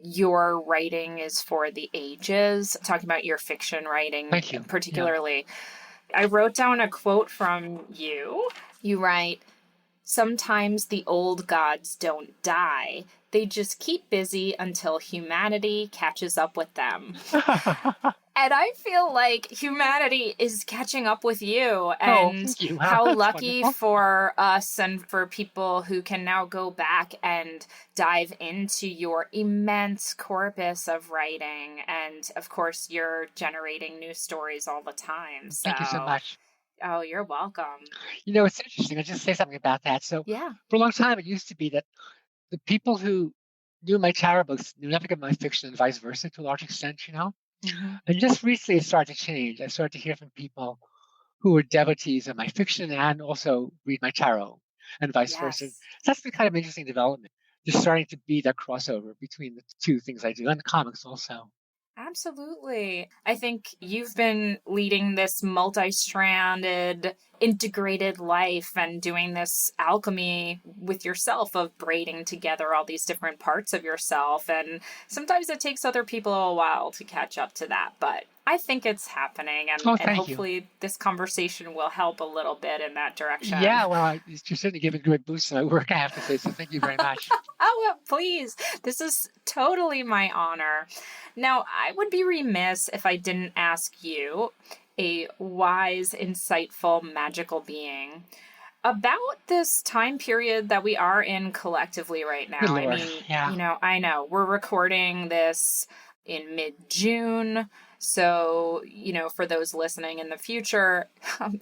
your writing is for the ages. Talking about your fiction writing, Thank you. particularly. Yeah. I wrote down a quote from you. You write, "Sometimes the old gods don't die. They just keep busy until humanity catches up with them." And I feel like humanity is catching up with you. And thank you. how That's lucky wonderful. for us and for people who can now go back and dive into your immense corpus of writing. And of course, you're generating new stories all the time. So, Thank you so much. Oh, you're welcome. It's interesting. I'll just say something about that. So Yeah. for a long time, it used to be that the people who knew my tarot books knew nothing of my fiction and vice versa to a large extent, And just recently it started to change. I started to hear from people who were devotees of my fiction and also read my tarot and vice versa. So that's been kind of an interesting development. Just starting to be that crossover between the two things I do and the comics also. Absolutely. I think you've been leading this multi-stranded, integrated life and doing this alchemy with yourself of braiding together all these different parts of yourself. And sometimes it takes other people a while to catch up to that, but I think it's happening. And hopefully this conversation will help a little bit in that direction. Yeah, well, you're certainly giving a great boost to my work, I have to say, so thank you very much. Oh, well, please. This is totally my honor. Now, I would be remiss if I didn't ask you, a wise, insightful, magical being. About this time period that we are in collectively right Good now. I Lord. mean, Yeah. I know we're recording this in mid-June. So, for those listening in the future,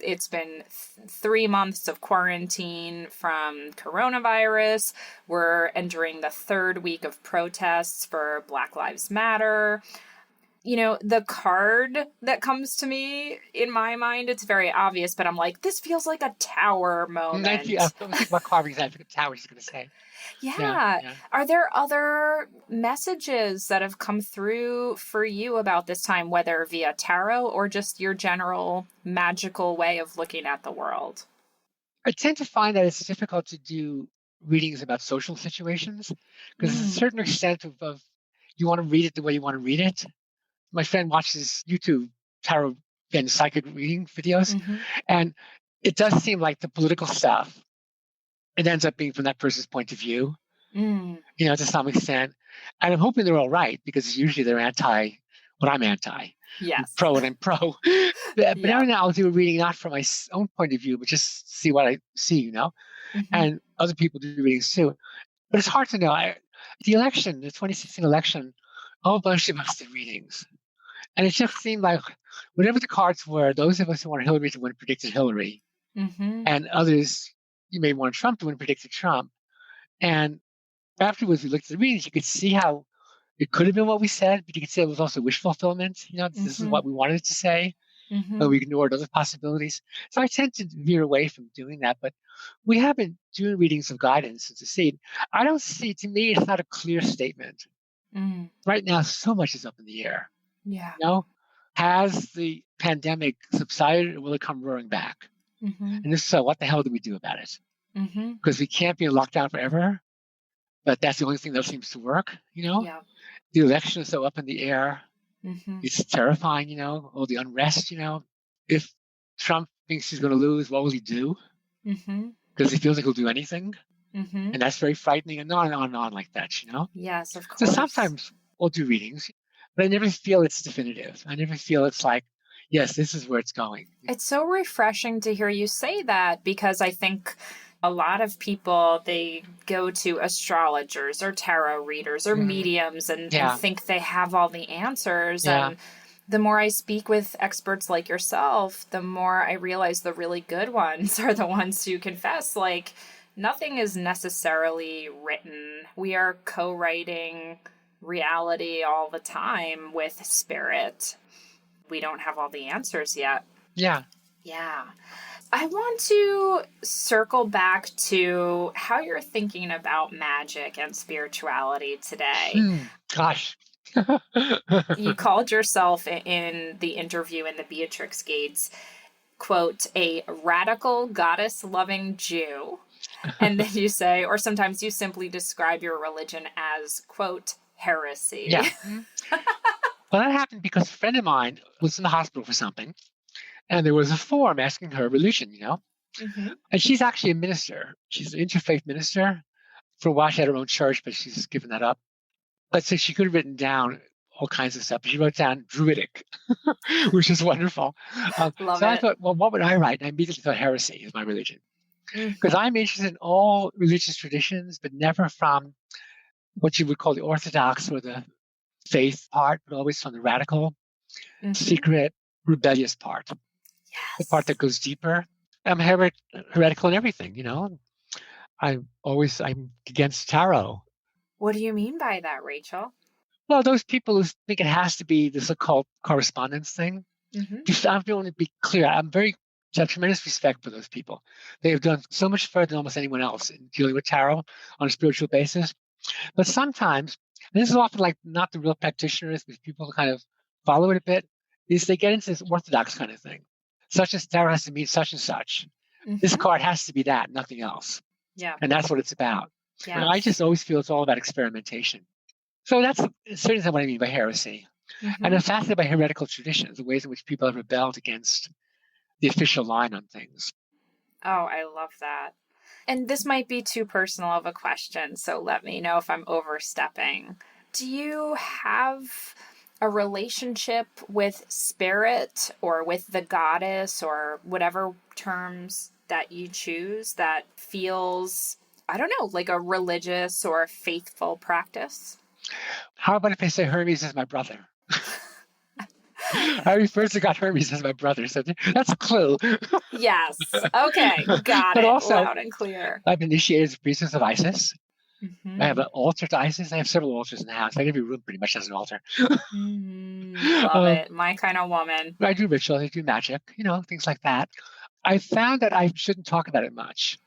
it's been 3 months of quarantine from coronavirus. We're entering the 3rd week of protests for Black Lives Matter. The card that comes to me in my mind, it's very obvious, but I'm like, this feels like a tower I moment. was thinking about carvings. I think a tower is going to say. Yeah. Yeah. Yeah. Are there other messages that have come through for you about this time, whether via tarot or just your general magical way of looking at the world? I tend to find that it's difficult to do readings about social situations because there's a certain extent of you want to read it the way you want to read it. My friend watches YouTube tarot and psychic reading videos, Mm-hmm. and it does seem like the political stuff, it ends up being from that person's point of view, Mm. to some extent. And I'm hoping they're all right because usually they're anti what I'm anti. I'm Yes. pro what I'm pro. But Yeah. every now I'll do a reading not from my own point of view, but just see what I see. Mm-hmm. And other people do readings too. But it's hard to know. The 2016 election, a whole bunch of us did readings. And it just seemed like whatever the cards were, those of us who wanted Hillary to win predicted Hillary. Mm-hmm. And others, you may want Trump to win predicted Trump. And afterwards, we looked at the readings, you could see how it could have been what we said, but you could see it was also wish fulfillment. This is Mm-hmm. what we wanted to say. Mm-hmm. And we ignored other possibilities. So I tend to veer away from doing that. But we have been doing readings of guidance to see. I don't see, to me, it's not a clear statement. Mm. Right now, so much is up in the air. Yeah. Has the pandemic subsided or will it come roaring back? Mm-hmm. And if so, what the hell do we do about it? Mm-hmm. Because we can't be in lockdown forever, but that's the only thing that seems to work. Yeah. The election is so up in the air. Mm-hmm. It's terrifying, all the unrest, If Trump thinks he's going to lose, what will he do? Mm-hmm. Because he feels like he'll do anything. Mm-hmm. And that's very frightening and on and on and on like that. Yes, of So course. sometimes we'll do readings, but I never feel it's definitive. I never feel it's like, yes, this is where it's going. It's so refreshing to hear you say that because I think a lot of people, they go to astrologers or tarot readers or mediums and think they have all the answers. Yeah. And the more I speak with experts like yourself, the more I realize the really good ones are the ones who confess, like, nothing is necessarily written. We are co-writing reality all the time with spirit. We don't have all the answers yet. Yeah. Yeah. I want to circle back to how you're thinking about magic and spirituality today. Gosh. You called yourself in the interview in the Beatrix Gates, quote, a radical goddess-loving Jew. And then you say, or sometimes you simply describe your religion as, quote, heresy. Yeah. Well, that happened because a friend of mine was in the hospital for something. And there was a form asking her religion, Mm-hmm. And she's actually a minister. She's an interfaith minister. For a while, she had her own church, but she's given that up. But so she could have written down all kinds of stuff. But she wrote down Druidic, which is wonderful. Love so it. I thought, well, what would I write? And I immediately thought heresy is my religion. Because I'm interested in all religious traditions, but never from what you would call the orthodox or the faith part, but always from the radical, secret, rebellious part. Yes. The part that goes deeper. I'm heretical in everything, I'm against tarot. What do you mean by that, Rachel? Well, those people who think it has to be this occult correspondence thing. I'm going to be clear. I have tremendous respect for those people. They have done so much further than almost anyone else in dealing with tarot on a spiritual basis. But sometimes, and this is often like not the real practitioners, but people kind of follow it a bit, is they get into this orthodox kind of thing. Such as tarot has to mean such and such. This card has to be that, nothing else. Yeah. And that's what it's about. Yeah. And I just always feel it's all about experimentation. So that's certainly what I mean by heresy. And I'm fascinated by heretical traditions, the ways in which people have rebelled against the official line on things. Oh, I love that. And this might be too personal of a question, so let me know if I'm overstepping. Do you have a relationship with spirit or with the goddess or whatever terms that you choose that feels, I don't know, like a religious or faithful practice? How about if I say Hermes is my brother? I refer to God Hermes as my brother, so that's a clue. Yes. Okay. Got But it. also, Loud and clear. I've been initiated as a priestess of Isis. I have Mm-hmm. an altar to Isis. I have several altars in the house. Like every room pretty much has an altar. Love it. My kind of woman. I do rituals, I do magic, things like that. I found that I shouldn't talk about it much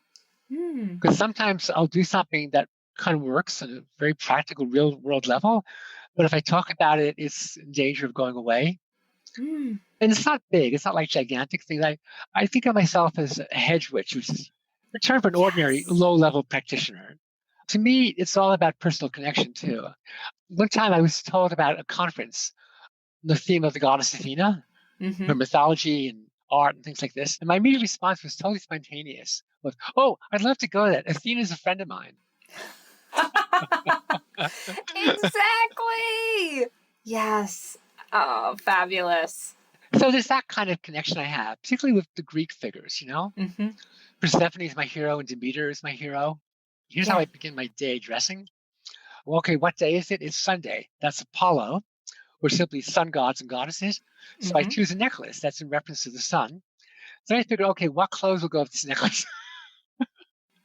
because sometimes I'll do something that kind of works on a very practical, real world level. But if I talk about it, it's in danger of going away. And it's not big. It's not like gigantic things. I think of myself as a hedge witch, which is a term for an ordinary low-level practitioner. To me, it's all about personal connection, too. One time I was told about a conference, the theme of the goddess Athena, her mythology and art and things like this. And my immediate response was totally spontaneous. Was, oh, I'd love to go to that. Athena's a friend of mine. Exactly. Yes. Oh, fabulous. So there's that kind of connection I have, particularly with the Greek figures, Persephone is my hero and Demeter is my hero. Here's how I begin my day dressing. Well, okay, what day is it? It's Sunday. That's Apollo, or simply sun gods and goddesses. So I choose a necklace that's in reference to the sun. Then I figure, okay, what clothes will go with this necklace?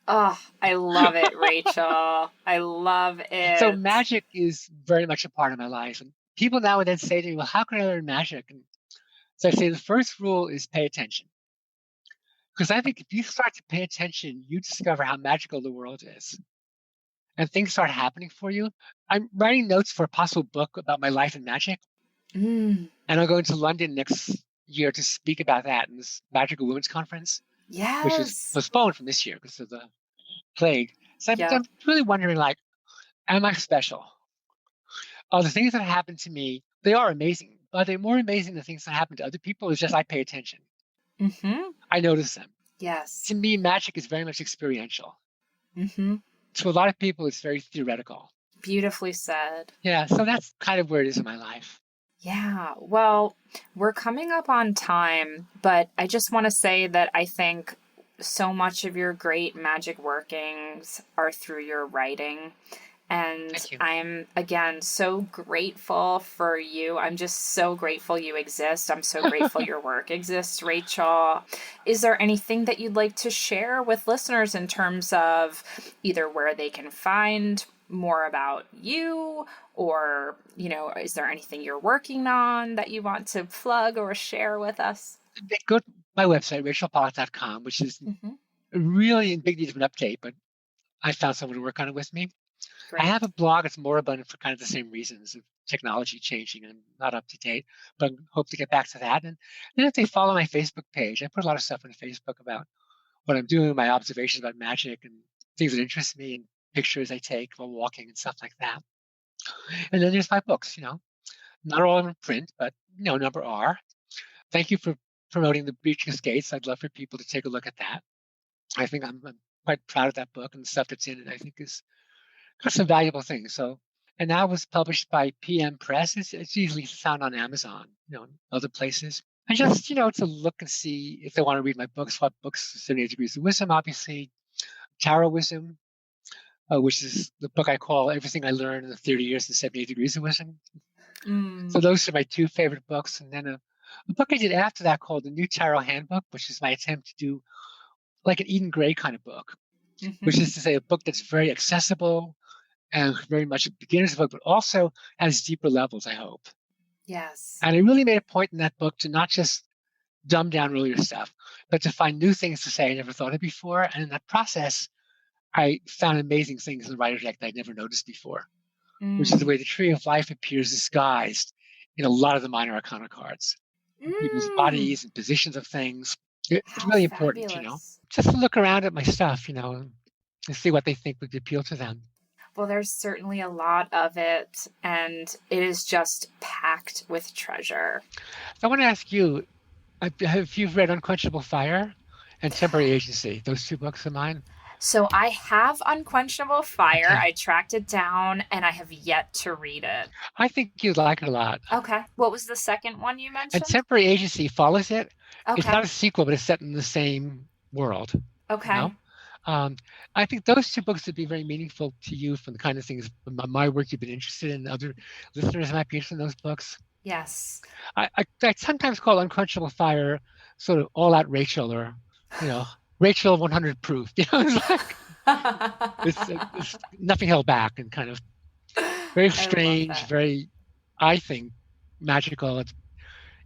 Oh, I love it, Rachel. I love it. So magic is very much a part of my life. And people now and then say to me, well, how can I learn magic? And so I say the first rule is pay attention. Because I think if you start to pay attention, you discover how magical the world is. And things start happening for you. I'm writing notes for a possible book about my life in magic. And I'll go into London next year to speak about that in this Magical Women's Conference. Yes. Which is postponed from this year because of the plague. So I'm really wondering, am I special? The things that happen to me, they are amazing. Are they more amazing than things that happen to other people? It's just I pay attention. I notice them. Yes. To me, magic is very much experiential. To a lot of people, it's very theoretical. Beautifully said. Yeah, so that's kind of where it is in my life. Yeah, well, we're coming up on time, but I just want to say that I think so much of your great magic workings are through your writing. And I'm, again, so grateful for you. I'm just so grateful you exist. I'm so grateful your work exists, Rachel. Is there anything that you'd like to share with listeners in terms of either where they can find more about you, or, is there anything you're working on that you want to plug or share with us? Go to my website, rachelpollack.com, which is really in big need of an update, but I found someone to work on it with me. Great. I have a blog. It's more abundant for kind of the same reasons of technology changing and not up to date, but I hope to get back to that. And then if they follow my Facebook page, I put a lot of stuff on Facebook about what I'm doing, my observations about magic and things that interest me, and pictures I take while walking and stuff like that. And then there's my books, not all in print, but a number are. Thank you for promoting The Breaching Skates. I'd love for people to take a look at that. I think I'm quite proud of that book, and the stuff that's in it, I think, is got some valuable things. So, and that was published by PM Press. It's easily found on Amazon, other places. And just, to look and see if they want to read my books, what books, 78 Degrees of Wisdom, obviously, Tarot Wisdom, which is the book I call Everything I Learned in the 30 Years in 78 Degrees of Wisdom. So those are my two favorite books. And then a book I did after that called The New Tarot Handbook, which is my attempt to do like an Eden Gray kind of book, which is to say a book that's very accessible and very much a beginner's book, but also has deeper levels, I hope. Yes. And I really made a point in that book to not just dumb down earlier stuff, but to find new things to say I never thought of before. And in that process, I found amazing things in the writer's deck that I'd never noticed before, which is the way the Tree of Life appears disguised in a lot of the minor arcana cards. People's bodies and positions of things. It's really important, just to look around at my stuff, and see what they think would appeal to them. Well, there's certainly a lot of it, and it is just packed with treasure. I want to ask you, have you read Unquenchable Fire and Temporary Agency, those two books of mine? So I have Unquenchable Fire. Okay. I tracked it down and I have yet to read it. I think you'd like it a lot. Okay. What was the second one you And mentioned? Temporary Agency follows it. It's Okay. not a sequel, but it's set in the same world. Okay. You know? I think those two books would be very meaningful to you from the kind of things, my work you've been interested in. Other listeners might be interested in those books. Yes. I sometimes call Unquenchable Fire sort of all out Rachel, or, Rachel 100 proof. It's like it's nothing held back, and kind of very strange, very, I think, magical. It's,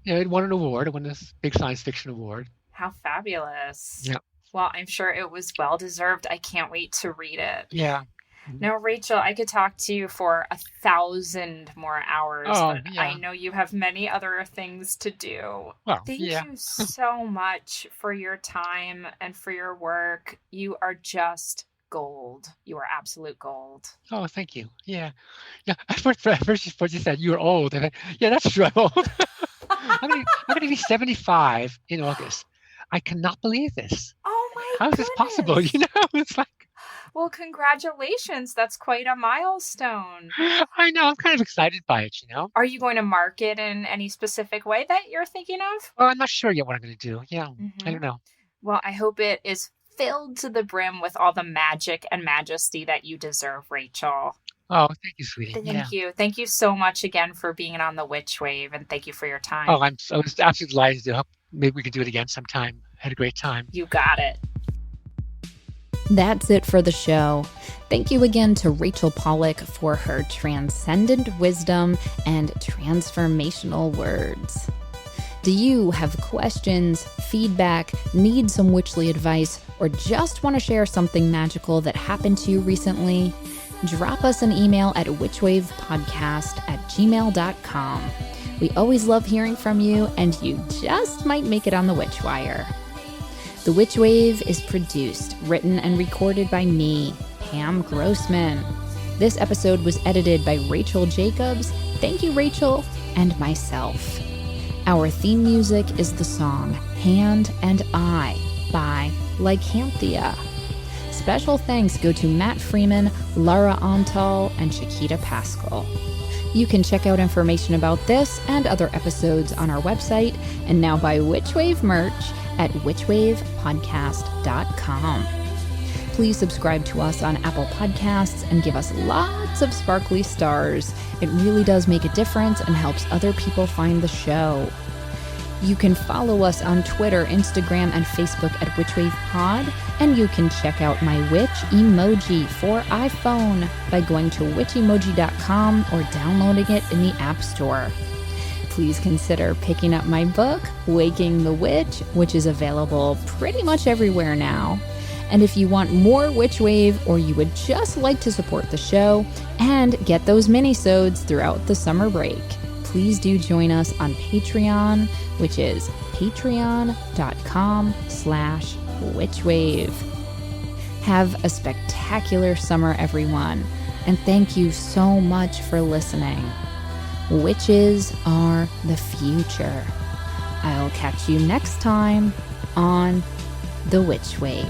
it won an award. It won this big science fiction award. How fabulous. Yeah. Well, I'm sure it was well deserved. I can't wait to read it. Yeah. Now, Rachel, I could talk to you for 1,000 more hours, but I know you have many other things to do. Well, Thank you so much for your time and for your work. You are just gold. You are absolute gold. Oh, thank you. Yeah. First you said you were old, and that's true. I'm old. I'm going to be 75 in August. I cannot believe this. Oh my How is this possible? It's like. Well, congratulations. That's quite a milestone. I know. I'm kind of excited by it, Are you going to mark it in any specific way that you're thinking of? Well, I'm not sure yet what I'm going to do. Yeah. I don't know. Well, I hope it is filled to the brim with all the magic and majesty that you deserve, Rachel. Oh, thank you, sweetie. Thank you. Thank you so much again for being on the Witch Wave, and thank you for your time. Oh, I was absolutely delighted to help. Maybe we could do it again sometime. Had a great time. You got it. That's it for the show. Thank you again to Rachel Pollack for her transcendent wisdom and transformational words. Do you have questions, feedback, need some witchly advice, or just want to share something magical that happened to you recently? Drop us an email at witchwavepodcast@gmail.com. We always love hearing from you, and you just might make it on the Witchwire. The Witch Wave is produced, written, and recorded by me, Pam Grossman. This episode was edited by Rachel Jacobs, thank you Rachel, and myself. Our theme music is the song Hand and I by Lycanthia. Special thanks go to Matt Freeman, Lara Antal, and Chiquita Pascal. You can check out information about this and other episodes on our website, and now buy Witchwave merch at witchwavepodcast.com. Please subscribe to us on Apple Podcasts and give us lots of sparkly stars. It really does make a difference and helps other people find the show. You can follow us on Twitter, Instagram, and Facebook at WitchWavePod, and you can check out my witch emoji for iPhone by going to witchemoji.com or downloading it in the App Store. Please consider picking up my book, Waking the Witch, which is available pretty much everywhere now. And if you want more Witch Wave, or you would just like to support the show and get those mini-sodes throughout the summer break, please do join us on Patreon, which is patreon.com/witchwave. Have a spectacular summer, everyone, and thank you so much for listening. Witches are the future. I'll catch you next time on The Witch Wave.